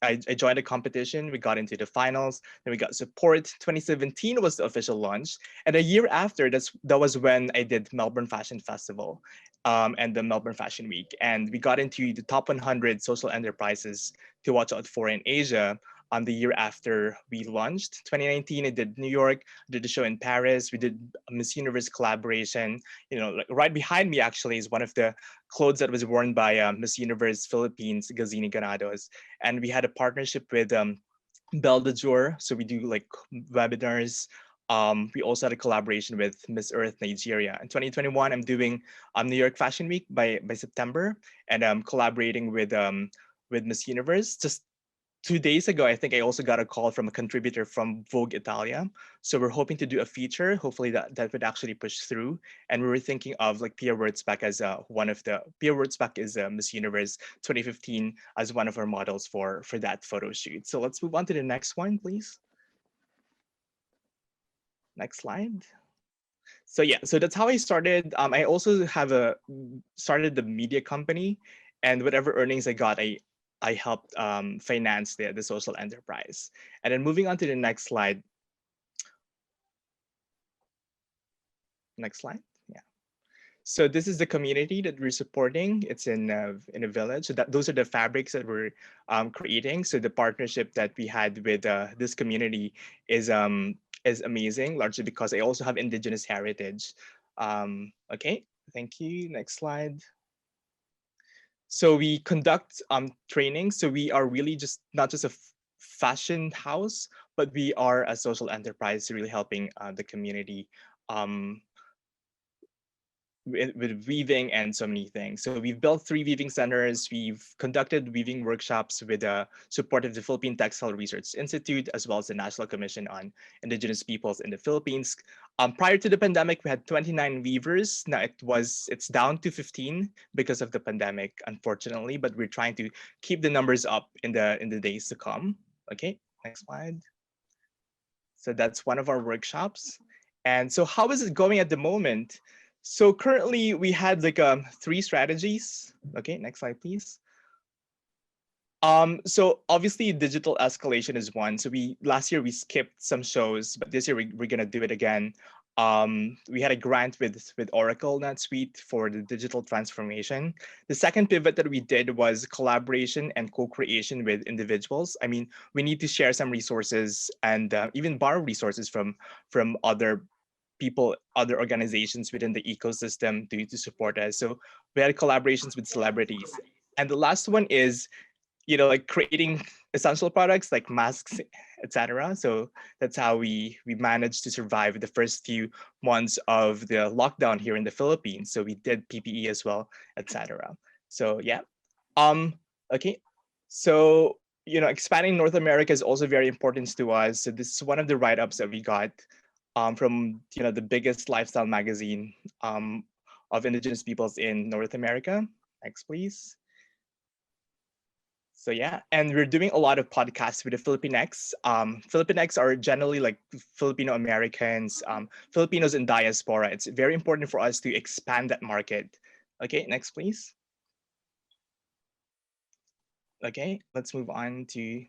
Speaker 10: I joined a competition. We got into the finals, then we got support. 2017 was the official launch. And a year after, that was when I did Melbourne Fashion Festival and the Melbourne Fashion Week. And we got into the top 100 social enterprises to watch out for in Asia. The year after we launched. 2019, I did New York, did the show in Paris. We did a Miss Universe collaboration. Like right behind me actually is one of the clothes that was worn by Miss Universe Philippines, Gazini Ganados. And we had a partnership with Belle de Jour. So we do like webinars. We also had a collaboration with Miss Earth Nigeria. In 2021, I'm doing New York Fashion Week by September, and I'm collaborating with Miss Universe. Just 2 days ago, I think I also got a call from a contributor from Vogue Italia. So we're hoping to do a feature. Hopefully that would actually push through. And we were thinking of like Pia Wurtzbach as one of the, Pia Wurtzbach is Miss Universe 2015 as one of our models for that photo shoot. So let's move on to the next one, please. Next slide. So yeah, so that's how I started. I also have started the media company, and whatever earnings I got, I helped finance the social enterprise. And then moving on to the next slide. Next slide. Yeah. So this is the community that we're supporting. It's in a village. So those are the fabrics that we're creating. So the partnership that we had with this community is amazing, largely because I also have Indigenous heritage. Okay, thank you. Next slide. So we conduct trainings. So we are really just not just a fashion house, but we are a social enterprise really helping the community with weaving and so many things. So we've built 3 weaving centers. We've conducted weaving workshops with the support of the Philippine Textile Research Institute, as well as the National Commission on Indigenous Peoples in the Philippines. Prior to the pandemic, we had 29 weavers. Now it's down to 15 because of the pandemic, unfortunately, but we're trying to keep the numbers up in the days to come. Okay, next slide. So that's one of our workshops. And so how is it going at the moment? So currently we had like 3 strategies. Okay, next slide, please. So obviously digital escalation is one. So last year we skipped some shows, but this year we're gonna do it again. We had a grant with Oracle NetSuite for the digital transformation. The second pivot that we did was collaboration and co-creation with individuals. I mean, we need to share some resources and even borrow resources from other people, other organizations within the ecosystem to support us. So we had collaborations with celebrities. And the last one is, like creating essential products like masks, etc. So that's how we managed to survive the first few months of the lockdown here in the Philippines. So we did PPE as well, etc. So yeah. Okay. So expanding North America is also very important to us. So this is one of the write-ups that we got from the biggest lifestyle magazine of Indigenous peoples in North America. Next, please. So yeah, and we're doing a lot of podcasts with the Filipinx. Filipinx are generally like Filipino Americans, Filipinos in diaspora. It's very important for us to expand that market. Okay, next, please. Okay, let's move on to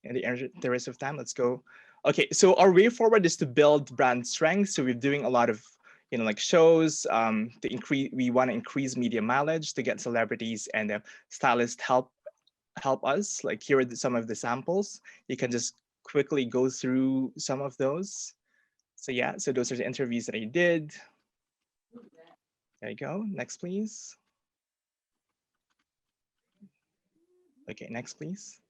Speaker 10: the rest of time. Let's go. Okay, so our way forward is to build brand strength. So we're doing a lot of like shows to increase. We want to increase media mileage to get celebrities and stylists help us. Like here are some of the samples. You can just quickly go through some of those. So yeah, so those are the interviews that I did. There you go. Next, please. Okay, next, please.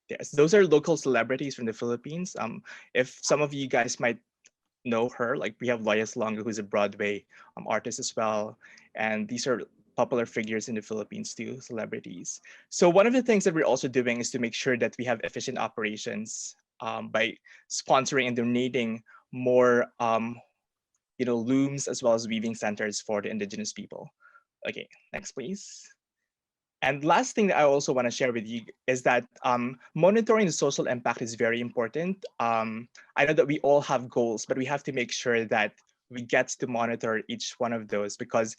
Speaker 10: Yes, those are local celebrities from the Philippines. If some of you guys might know her, like we have Loyas Longo, who's a Broadway artist as well. And these are popular figures in the Philippines too, celebrities. So one of the things that we're also doing is to make sure that we have efficient operations by sponsoring and donating more looms as well as weaving centers for the Indigenous people. Okay, next please. And last thing that I also want to share with you is that monitoring the social impact is very important. I know that we all have goals, but we have to make sure that we get to monitor each one of those, because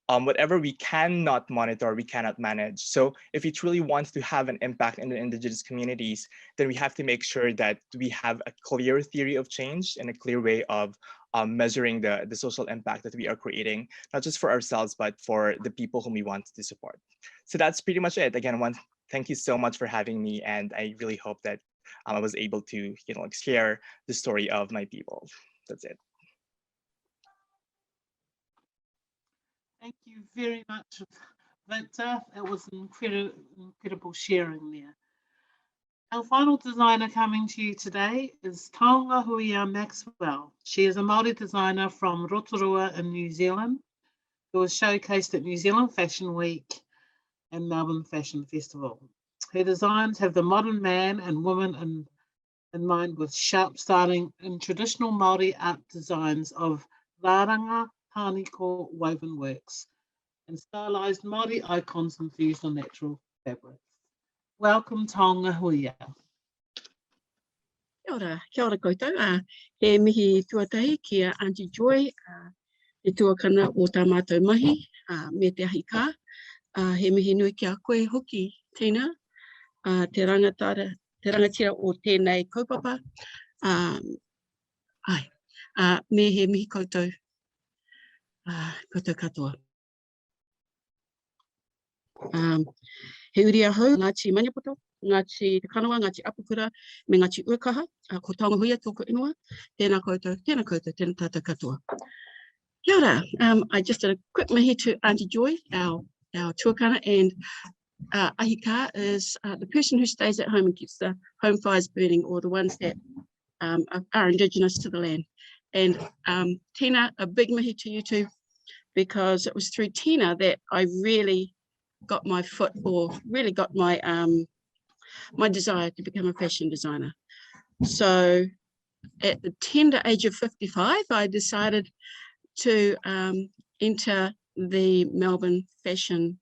Speaker 10: whatever we cannot monitor, we cannot manage. So if we truly want to have an impact in the Indigenous communities, then we have to make sure that we have a clear theory of change and a clear way of measuring the social impact that we are creating, not just for ourselves, but for the people whom we want to support. So that's pretty much it. Again, thank you so much for having me. And I really hope that I was able to share the story of my people. That's it.
Speaker 5: Thank you very much, Victor. It was incredible sharing there. Our final designer coming to you today is Taonga Huia Maxwell. She is a Māori designer from Rotorua in New Zealand, who was showcased at New Zealand Fashion Week and Melbourne Fashion Festival. Her designs have the modern man and woman in mind, with sharp styling and traditional Māori art designs of rāranga, tāniko woven works, and stylized Māori icons infused on natural fabrics. Welcome, Taonga Huia.
Speaker 11: Kia ora koutou. He mihi tuatahi kia Auntie Joy, he tuakana o tā mātou mahi, me te ahi kā. He mihi nui kia koe hoki, Tina, te rangatira o tēnei kaupapa. Me he mihi koutou, koutou katoa. He uri ahau, Ngāti Maniapoto, Ngāti Te Kanawa, Ngāti Apukura, me Ngāti Uekaha, ko Taonga Huia tōku ingoa, tēnā koutou, tēnā tātou katoa. Kia ora, I just did a quick mihi to Auntie Joy, our tuakana, and ahika is the person who stays at home and keeps the home fires burning, or the ones that are Indigenous to the land. And Tina, a big mihi to you too, because it was through Tina that I really got my foot, or really got my my desire to become a fashion designer. So at the tender age of 55, I decided to enter the Melbourne Fashion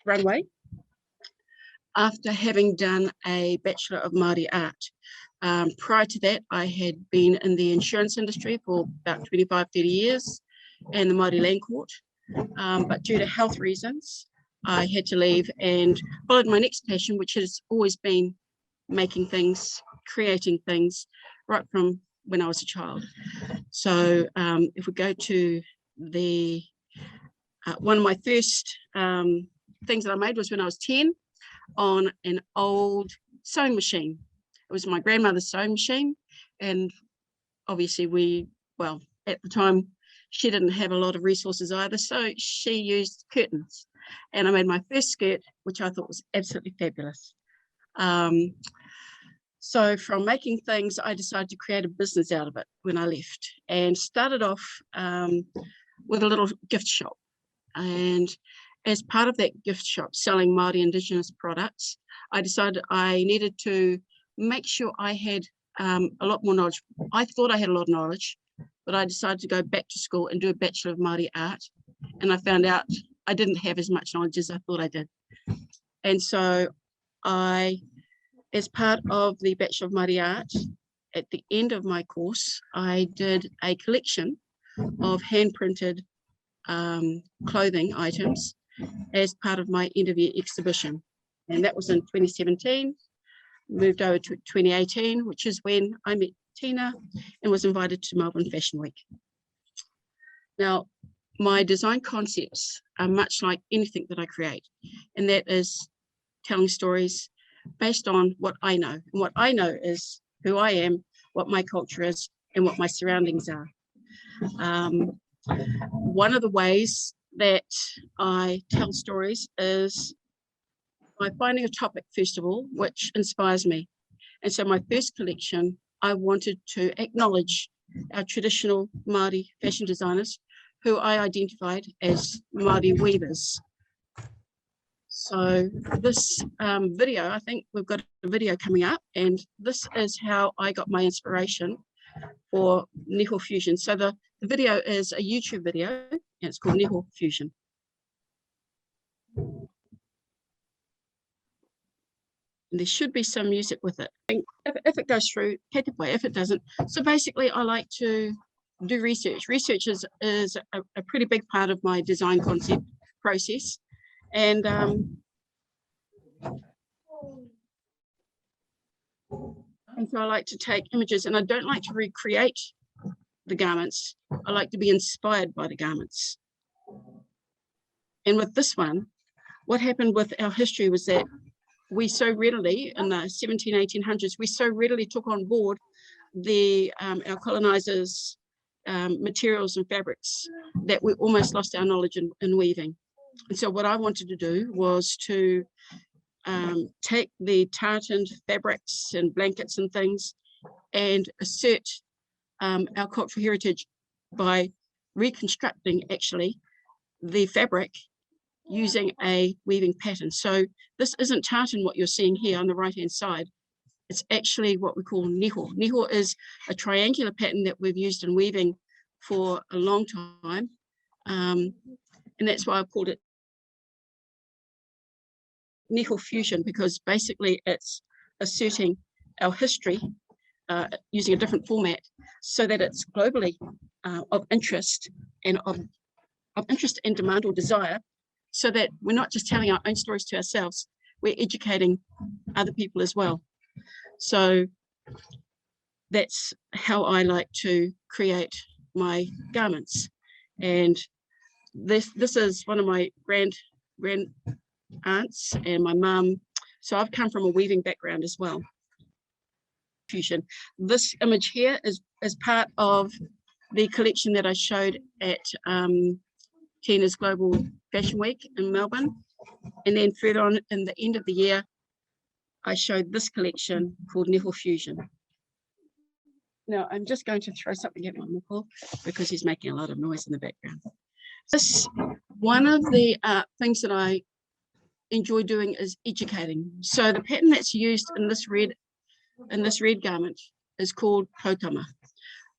Speaker 11: runway after having done a Bachelor of Māori Art. Prior to that, I had been in the insurance industry for about 25, 30 years and the Māori Land Court. But due to health reasons, I had to leave and followed my next passion, which has always been making things, creating things, right from when I was a child. So if we go to the, one of my first things that I made was when I was 10 on an old sewing machine. It was my grandmother's sewing machine. And obviously at the time, she didn't have a lot of resources either, so she used curtains. And I made my first skirt, which I thought was absolutely fabulous. So from making things, I decided to create a business out of it when I left, and started off with a little gift shop. And as part of that gift shop, selling Māori Indigenous products, I decided I needed to make sure I had a lot more knowledge. I thought I had a lot of knowledge, but I decided to go back to school and do a Bachelor of Māori Art. And I found out I didn't have as much knowledge as I thought I did. And so as part of the Bachelor of Māori Art, at the end of my course, I did a collection of hand-printed clothing items as part of my end of year exhibition. And that was in 2017, moved over to 2018, which is when I met Tina and was invited to Melbourne Fashion Week. Now, my design concepts are much like anything that I create, and that is telling stories based on what I know. And what I know is who I am, what my culture is, and what my surroundings are. One of the ways that I tell stories is my Finding a Topic Festival, which inspires me. And so my first collection, I wanted to acknowledge our traditional Māori fashion designers who I identified as Māori weavers. So this video, I think we've got a video coming up, and this is how I got my inspiration for Nipple Fusion. So the video is a YouTube video, and it's called Nipple Fusion. And there should be some music with it. If it goes through, if it doesn't. So basically, I like to do research. Research is a pretty big part of my design concept process. And so I like to take images, and I don't like to recreate the garments. I like to be inspired by the garments. And with this one, what happened with our history was that we so readily, in the 1800s, we so readily took on board our colonizers' materials and fabrics that we almost lost our knowledge in weaving. And so what I wanted to do was to take the tartaned fabrics and blankets and things and assert our cultural heritage by reconstructing actually the fabric using a weaving pattern. So this isn't tartan, what you're seeing here on the right hand side. It's actually what we call niho. Niho is a triangular pattern that we've used in weaving for a long time. And that's why I've called it Nipple Fusion, because basically it's asserting our history using a different format so that it's globally of interest and of interest and demand or desire, so that we're not just telling our own stories to ourselves, we're educating other people as well. So that's how I like to create my garments. And this is one of my grand aunts and my mum. So I've come from a weaving background as well. Fusion. This image here is part of the collection that I showed at Tina's Global Fashion Week in Melbourne. And then further on in the end of the year, I showed this collection called Nipple Fusion. Now I'm just going to throw something at my Nipple because he's making a lot of noise in the background. This, one of the things that I enjoy doing is educating. So the pattern that's used in this red garment is called potama.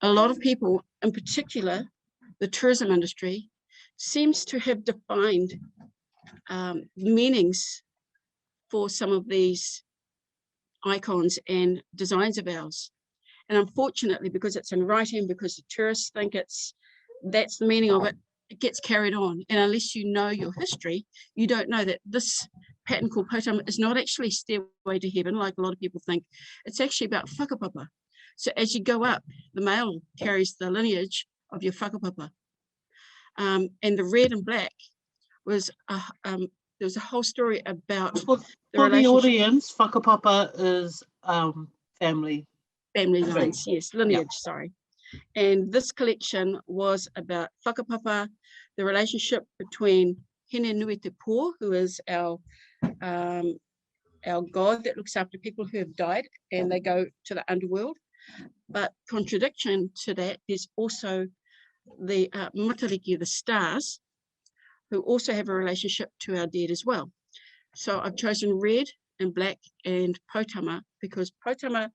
Speaker 11: A lot of people, in particular the tourism industry, seems to have defined meanings for some of these icons and designs of ours. And unfortunately, because it's in writing, because the tourists think that's the meaning of it, it gets carried on. And unless you know your history, you don't know that this pattern called potama is not actually Stairway to Heaven, like a lot of people think. It's actually about whakapapa. So as you go up, the male carries the lineage of your whakapapa. And the red and black was there was a whole story about
Speaker 5: for the audience. Whakapapa is family
Speaker 11: lines, yes, lineage. Yep. Sorry. And this collection was about whakapapa, the relationship between Hine Nui Te Po, who is our god that looks after people who have died and they go to the underworld. But contradiction to that, there's also the matariki, the stars, who also have a relationship to our dead as well. So I've chosen red and black and potama because potama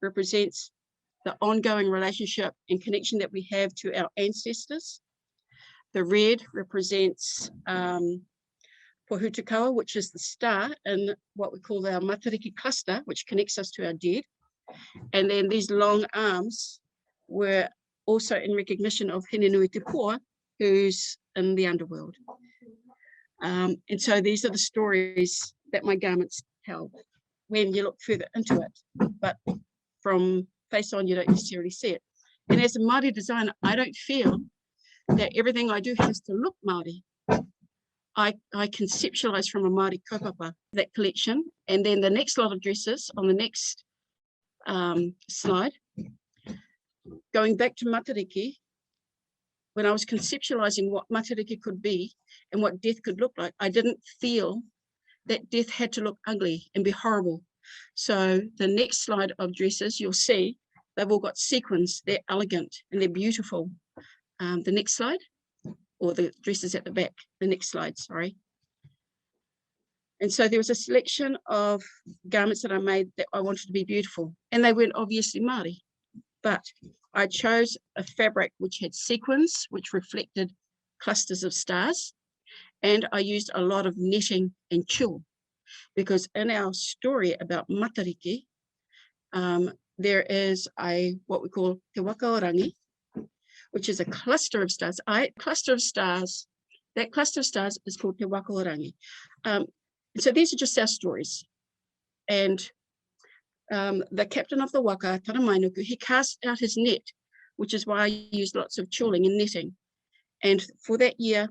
Speaker 11: represents the ongoing relationship and connection that we have to our ancestors. The red represents Pohutukawa, which is the star in what we call our matariki cluster, which connects us to our dead. And then these long arms were also in recognition of Hine Nui Te Po, who's in the underworld. And so these are the stories that my garments tell when you look further into it. But from face on, you don't necessarily see it. And as a Māori designer, I don't feel that everything I do has to look Māori. I conceptualize from a Māori kaupapa, that collection. And then the next lot of dresses on the next slide, going back to matariki, when I was conceptualizing what matariki could be and what death could look like, I didn't feel that death had to look ugly and be horrible. So the next slide of dresses, you'll see they've all got sequins. They're elegant and they're beautiful. The next slide, or the dresses at the back, the next slide, sorry. And so there was a selection of garments that I made that I wanted to be beautiful, and they weren't obviously Māori, but I chose a fabric which had sequins, which reflected clusters of stars, and I used a lot of netting and tulle, because in our story about Matariki, there is what we call Te Wakaorangi, which is a cluster of stars. That cluster of stars is called Te Wakaorangi. So these are just our stories. And the captain of the waka, Taramainuku, he cast out his net, which is why I used lots of tooling and netting. And for that year,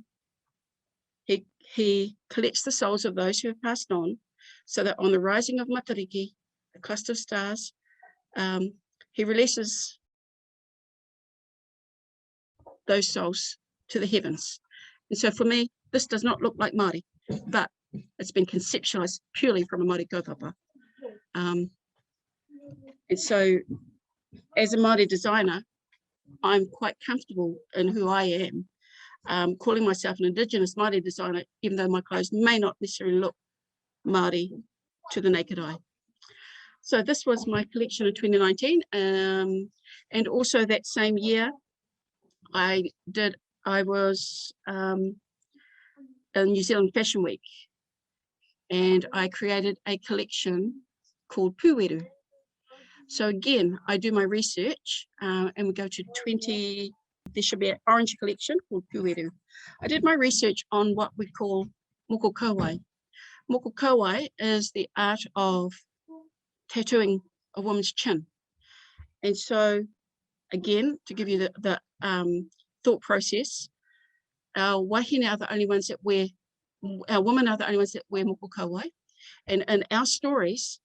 Speaker 11: he collects the souls of those who have passed on, so that on the rising of Matariki, the cluster of stars, he releases those souls to the heavens. And so for me, this does not look like Māori, but it's been conceptualized purely from a Māori kaupapa. And so as a Māori designer, I'm quite comfortable in who I am, calling myself an Indigenous Māori designer, even though my clothes may not necessarily look Māori to the naked eye. So this was my collection in 2019. And also that same year, I was in New Zealand Fashion Week, and I created a collection called Puweru. So again, I do my research, and we go to there should be an orange collection called Puweru. I did my research on what we call moko kauai. Moko kauai is the art of tattooing a woman's chin. And so again, to give you the thought process, our wahine are the only ones that wear, our women are the only ones that wear moko kauai. And in our stories,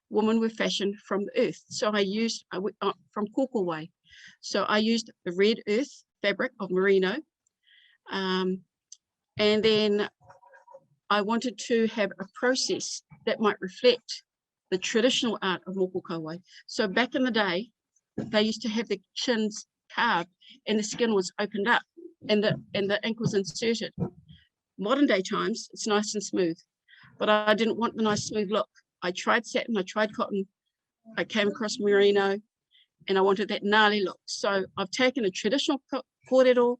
Speaker 11: women were fashioned from the earth. So I used, from kokowai. So I used the red earth fabric of merino. And then I wanted to have a process that might reflect the traditional art of moko kauai. So back in the day, they used to have their chins carved and the skin was opened up and the ink was inserted. Modern day times, it's nice and smooth, but I didn't want the nice smooth look. I tried satin, I tried cotton, I came across merino, and I wanted that gnarly look. So I've taken a traditional kōrero,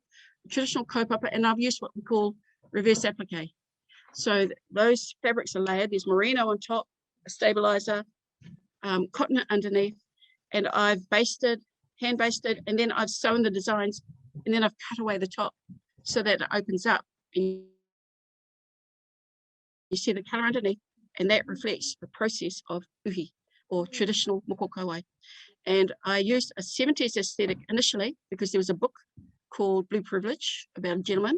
Speaker 11: traditional kaupapa, and I've used what we call reverse applique. So those fabrics are layered. There's merino on top, a stabilizer, cotton underneath, and I've basted, hand basted, and then I've sewn the designs, and then I've cut away the top so that it opens up. And you see the color underneath, and that reflects the process of uhi, or traditional moko kauai. And I used a 70s aesthetic initially because there was a book called Blue Privilege about a gentleman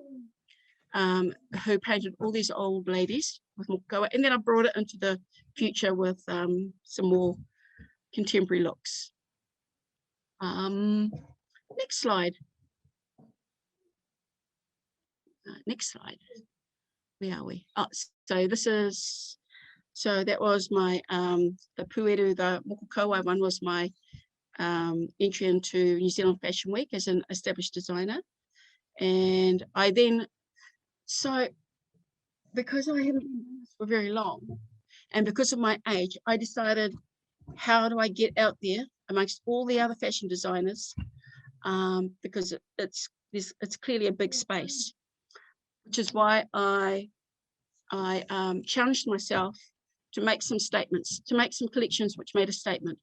Speaker 11: who painted all these old ladies with moko kauai, and then I brought it into the future with some more contemporary looks. Next slide. Next slide. Where are we? Oh, so this is, so that was my, the Puweru, the moko kauai one was my entry into New Zealand Fashion Week as an established designer. And I then, so because I haven't been doing this for very long, and because of my age, I decided, how do I get out there amongst all the other fashion designers? Because it's clearly a big space, which is why I challenged myself to make some statements, to make some collections which made a statement,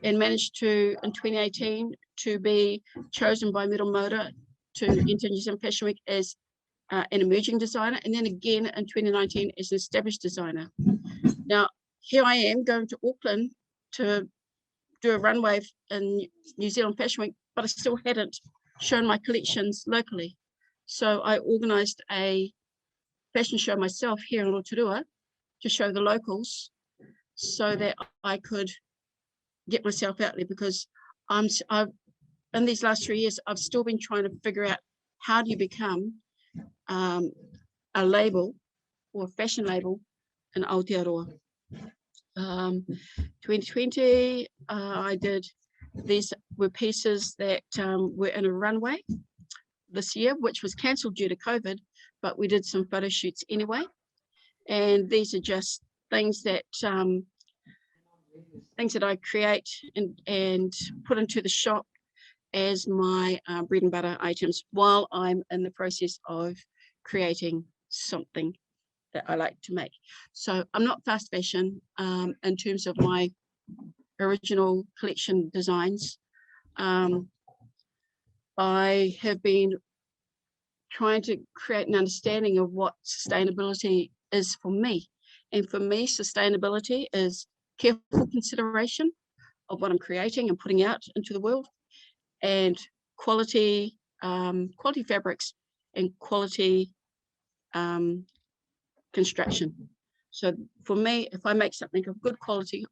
Speaker 11: and managed to, in 2018, to be chosen by Middle Motor to enter New Zealand Fashion Week as an emerging designer, and then again in 2019 as an established designer. Now, here I am going to Auckland to do a runway in New Zealand Fashion Week, but I still hadn't shown my collections locally. So I organised a fashion show myself here in Rotorua to show the locals so that I could get myself out there, because I've in these last 3 years, I've still been trying to figure out how do you become a label or a fashion label in Aotearoa. 2020, I did, these were pieces that were in a runway this year, which was cancelled due to COVID, but we did some photo shoots anyway. And these are just things that I create and put into the shop as my bread and butter items while I'm in the process of creating something that I like to make. So I'm not fast fashion in terms of my original collection designs. I have been trying to create an understanding of what sustainability is for me. And for me, sustainability is careful consideration of what I'm creating and putting out into the world, and quality fabrics and quality construction. So for me, if I make something of good quality,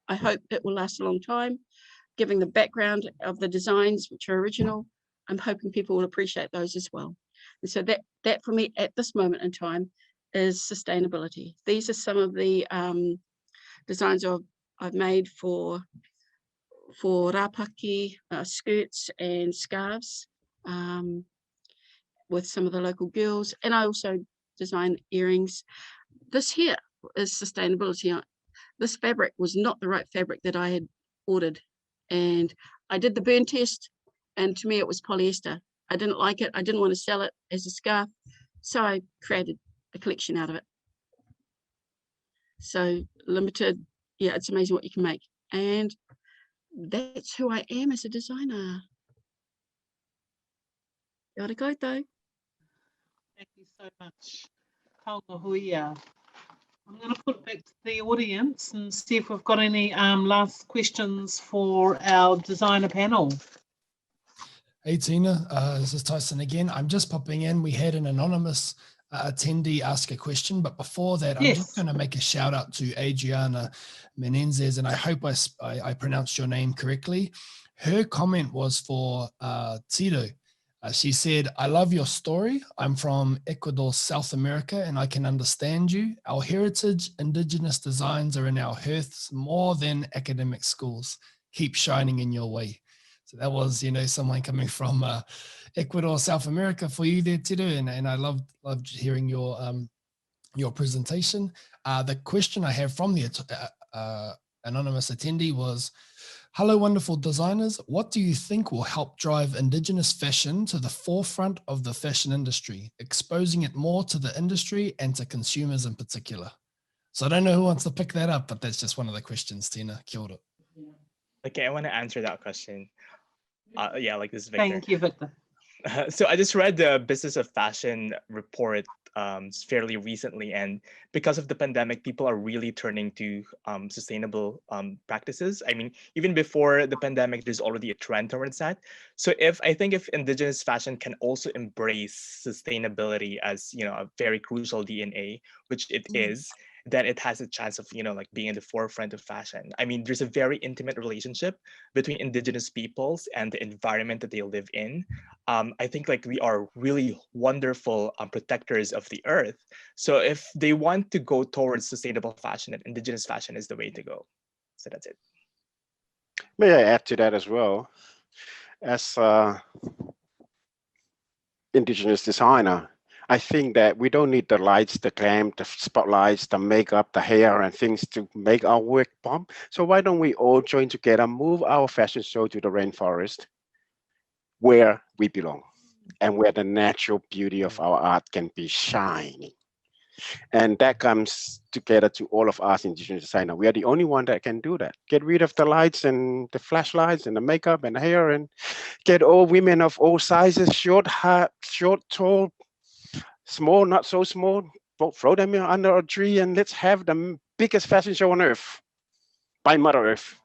Speaker 11: I hope it will last a long time. Giving the background of the designs, which are original, I'm hoping people will appreciate those as well. And so that for me at this moment in time is sustainability. These are some of the designs I've made for rapaki, skirts and scarves with some of the local girls. And I also design earrings. This here is sustainability. This fabric was not the right fabric that I had ordered. And I did the burn test, and to me it was polyester. I didn't like it. I didn't want to sell it as a scarf. So I created a collection out of it. So limited, yeah, it's amazing what you can make. And that's who I am as a designer. Kia ora koutou.
Speaker 5: Thank you so much. Taonga huia. I'm going to put it back to the audience and see if we've got any last questions for our designer panel.
Speaker 1: Hey Tina, this is Tyson again. I'm just popping in. We had an anonymous attendee ask a question, but before that, I'm just going to make a shout out to Adriana Menendez, and I hope I pronounced your name correctly. Her comment was for Tito. She said, "I love your story. I'm from Ecuador, South America, and I can understand you. Our heritage, Indigenous designs are in our hearths more than academic schools. Keep shining in your way." So that was, someone coming from Ecuador, South America for you there, Tito, and I loved hearing your presentation. The question I have from the anonymous attendee was, "Hello, wonderful designers. What do you think will help drive Indigenous fashion to the forefront of the fashion industry, exposing it more to the industry and to consumers in particular?" So I don't know who wants to pick that up, but that's just one of the questions, Tina. Kia ora.
Speaker 10: Okay, I want to answer that question. Yeah, like this is Victor.
Speaker 5: Thank you, Victor.
Speaker 10: So I just read the Business of Fashion report fairly recently, and because of the pandemic, people are really turning to sustainable practices. I mean, even before the pandemic, there's already a trend towards that. So I think if Indigenous fashion can also embrace sustainability as a very crucial DNA, which it is, then it has a chance of like being in the forefront of fashion. I mean, there's a very intimate relationship between Indigenous peoples and the environment that they live in. I think like we are really wonderful protectors of the earth. So if they want to go towards sustainable fashion, and Indigenous fashion is the way to go. So that's it.
Speaker 9: May I add to that as well? As Indigenous designer, I think that we don't need the lights, the glam, the spotlights, the makeup, the hair and things to make our work pop. So why don't we all join together, move our fashion show to the rainforest where we belong and where the natural beauty of our art can be shining. And that comes together to all of us Indigenous designers. We are the only one that can do that. Get rid of the lights and the flashlights and the makeup and the hair, and get all women of all sizes, short, tall, small, not so small, throw them under a tree and let's have the biggest fashion show on earth by Mother Earth.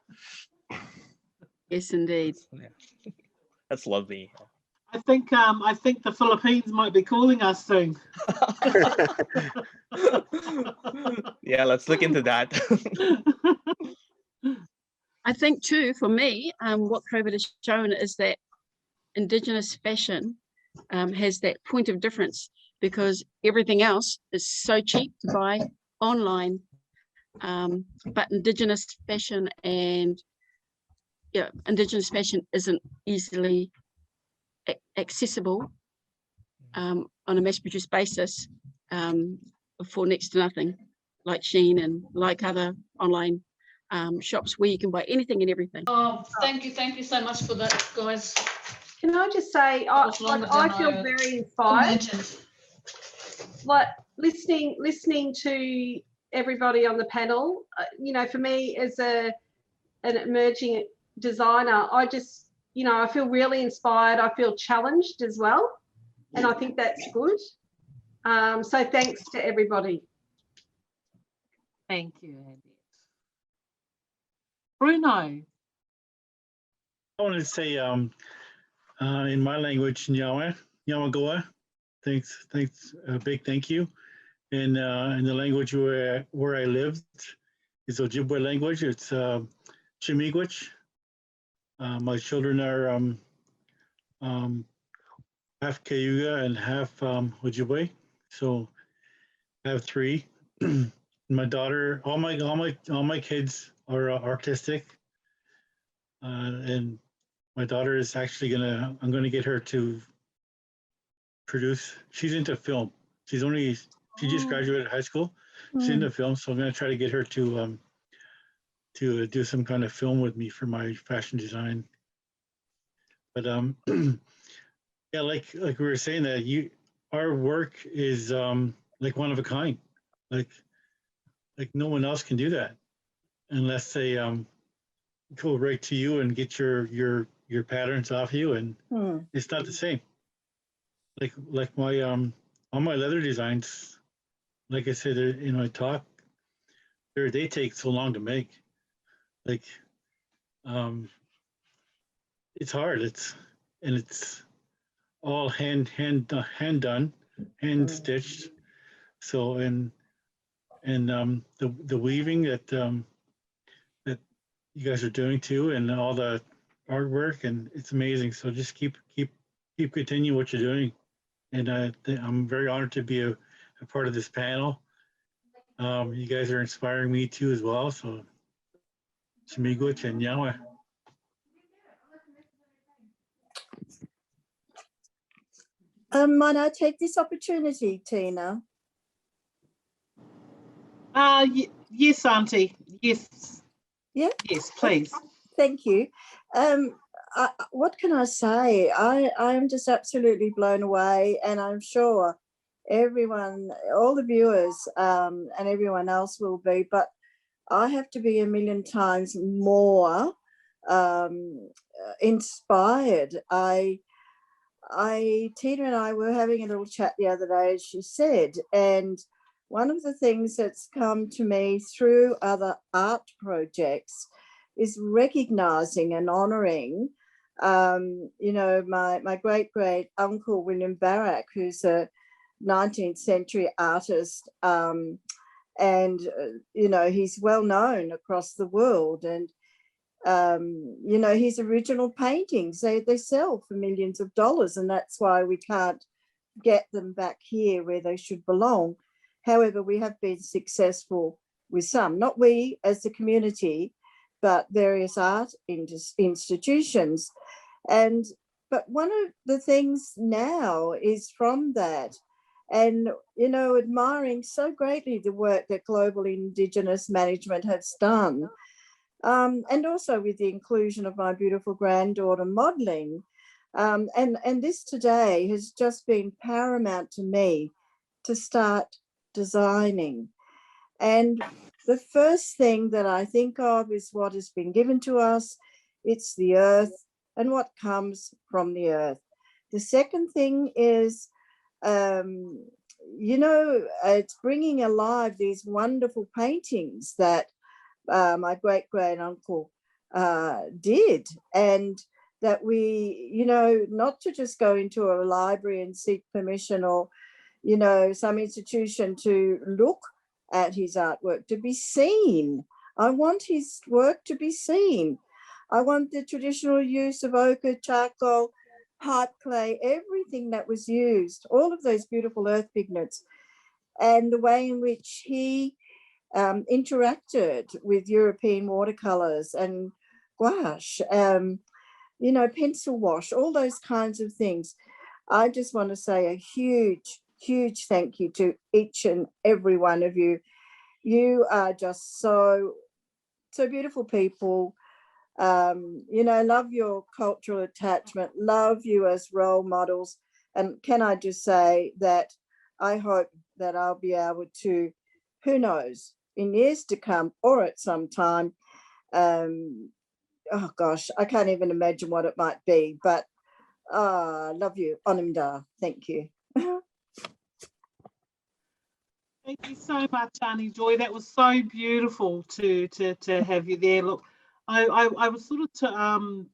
Speaker 11: Yes, indeed.
Speaker 10: That's lovely.
Speaker 5: I think the Philippines might be calling us soon.
Speaker 10: Yeah, let's look into that.
Speaker 11: I think too, for me, what COVID has shown is that Indigenous fashion has that point of difference, because everything else is so cheap to buy online, but Indigenous fashion and Indigenous fashion isn't easily accessible on a mass-produced basis for next to nothing, like Shein and like other online shops where you can buy anything and everything.
Speaker 3: Oh, thank you so much for that, guys.
Speaker 6: Can I just say, I feel very inspired. Like listening to everybody on the panel, you know, for me as an emerging designer, I just, you know, I feel really inspired. I feel challenged as well, and I think that's good. So thanks to everybody.
Speaker 5: Thank you, Annette. Bruno.
Speaker 7: I want to say in my language, Nyawa Goa. Thanks, a big thank you. And in the language where I lived is Ojibwe language. It's Chimigwich. My children are half Cayuga and half Ojibwe, so I have three. My daughter, all my kids are artistic, and my daughter is actually I'm gonna get her to produce. She's into film. She just graduated high school. She's into film, so I'm gonna try to get her to do some kind of film with me for my fashion design. But yeah, like we were saying, that our work is like one of a kind. Like no one else can do that unless they go right to you and get your patterns off you, and it's not the same. Like my all my leather designs, like I said in my talk, they take so long to make. Like it's hard. It's all hand done, hand stitched. So and the weaving that that you guys are doing too, and all the artwork, and it's amazing. So just keep continuing what you're doing, and I'm very honored to be a part of this panel. You guys are inspiring me too as well. So Chimigwich and Yawa.
Speaker 2: Might I take this opportunity, Tina?
Speaker 5: Yes, Auntie. Yes.
Speaker 2: Yeah.
Speaker 5: Yes, please.
Speaker 2: Thank you. What can I say? I'm just absolutely blown away, and I'm sure everyone, all the viewers, and everyone else will be. But I have to be a million times more inspired. Tina and I were having a little chat the other day, as she said, and one of the things that's come to me through other art projects is recognizing and honoring, you know, my great uncle, William Barrack, who's a 19th century artist, and, you know, he's well known across the world. And, you know, his original paintings, they sell for millions of dollars, and that's why we can't get them back here where they should belong. However, we have been successful with some, not we as the community, but various art institutions. But one of the things now is from that, and, you know, admiring so greatly the work that Global Indigenous Management has done, and also with the inclusion of my beautiful granddaughter modelling. And this today has just been paramount to me to start designing. And the first thing that I think of is what has been given to us. It's the earth and what comes from the earth. The second thing is, you know, it's bringing alive these wonderful paintings that my great-great-uncle did, and that we, you know, not to just go into a library and seek permission, or, you know, some institution to look at his artwork, to be seen. I want his work to be seen. I want the traditional use of ochre, charcoal, pipe clay, everything that was used, all of those beautiful earth pigments, and the way in which he interacted with European watercolors and gouache, you know, pencil wash, all those kinds of things. I just want to say a huge, huge thank you to each and every one of you. You are just so beautiful people. You know, love your cultural attachment, love you as role models. And can I just say that I hope that I'll be able to, who knows, in years to come or at some time, oh gosh, I can't even imagine what it might be, but love you, Onimda. Thank you.
Speaker 5: Thank you so much, Annie Joy. That was so beautiful to have you there. Look, I was sort of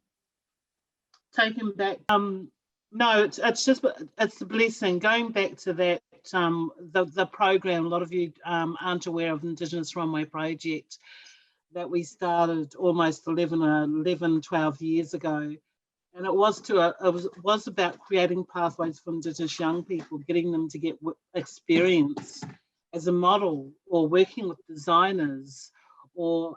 Speaker 5: taken back. No, it's just it's a blessing. Going back to that, the program. A lot of you aren't aware of Indigenous Runway Project that we started almost 12 years ago. And it was about creating pathways for Indigenous young people, getting them to get experience as a model or working with designers or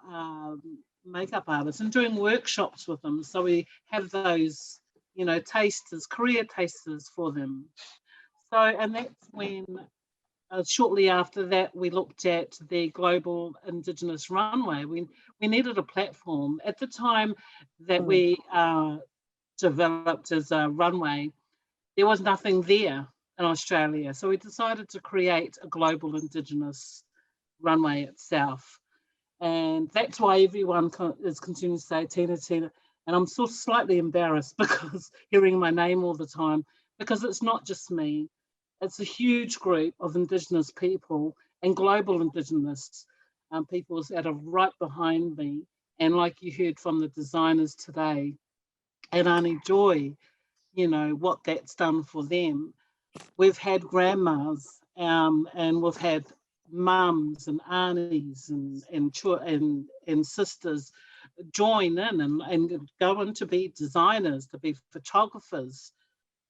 Speaker 5: makeup artists and doing workshops with them. So we have those, you know, tasters, career tasters for them. So, and that's when shortly after that, we looked at the Global Indigenous Runway. We needed a platform. At the time that we developed as a runway, there was nothing there in Australia. So we decided to create a global Indigenous runway itself. And that's why everyone is continuing to say, Tina, Tina. And I'm sort of slightly embarrassed because hearing my name all the time, because it's not just me. It's a huge group of Indigenous people and global Indigenous peoples that are right behind me. And like you heard from the designers today, and Annie Joy, you know, what that's done for them. We've had grandmas and we've had mums and aunties and sisters join in and go on to be designers, to be photographers,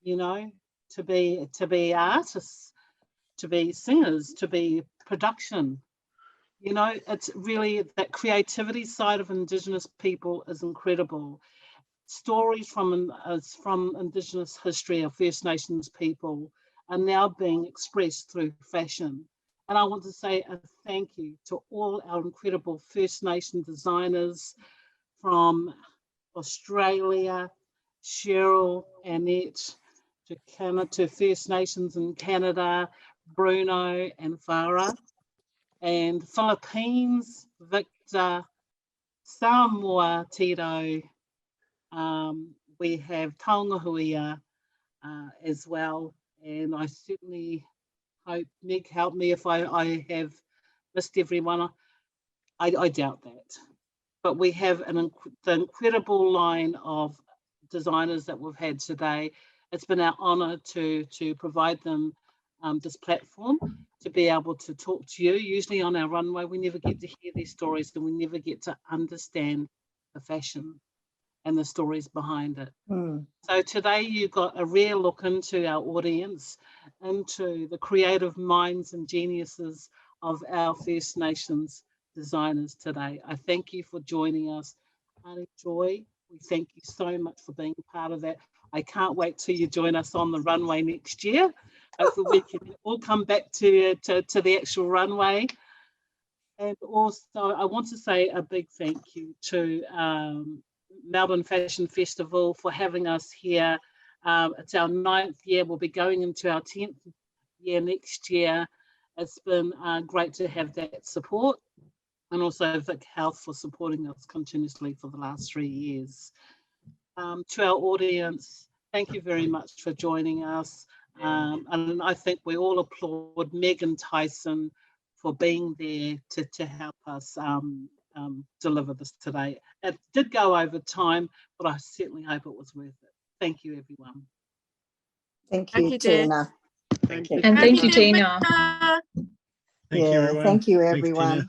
Speaker 5: you know, to be artists, to be singers, to be production. You know, it's really that creativity side of Indigenous people is incredible. Stories from Indigenous history of First Nations people are now being expressed through fashion. And I want to say a thank you to all our incredible First Nation designers from Australia, Cheryl, Annette, to Canada, to First Nations in Canada, Bruno and Farah, and Philippines, Victor, Samoa, Tito. We have Taongahuia as well, and I certainly hope, Meg, help me if I have missed everyone. I doubt that. But we have the incredible line of designers that we've had today. It's been our honour to provide them this platform to be able to talk to you. Usually on our runway, we never get to hear their stories and we never get to understand the fashion and the stories behind it. So today you got a rare look into our audience, into the creative minds and geniuses of our First Nations designers today. I thank you for joining us. Annie Joy, we thank you so much for being part of that. I can't wait till you join us on the runway next year. Hopefully we can all come back to the actual runway. And also I want to say a big thank you to Melbourne Fashion Festival for having us here. It's our 9th year. We'll be going into our 10th year next year. It's been great to have that support, and also Vic Health for supporting us continuously for the last 3 years. To our audience, thank you very much for joining us. And I think we all applaud Meg and Tyson for being there to help us deliver this today. It did go over time, but I certainly hope it was worth it. Thank you, everyone.
Speaker 2: Thank you, Tina.
Speaker 4: And thank you, Tina.
Speaker 7: Thank you, everyone.
Speaker 2: Thank you,
Speaker 7: Thanks,
Speaker 2: everyone.
Speaker 7: Tina.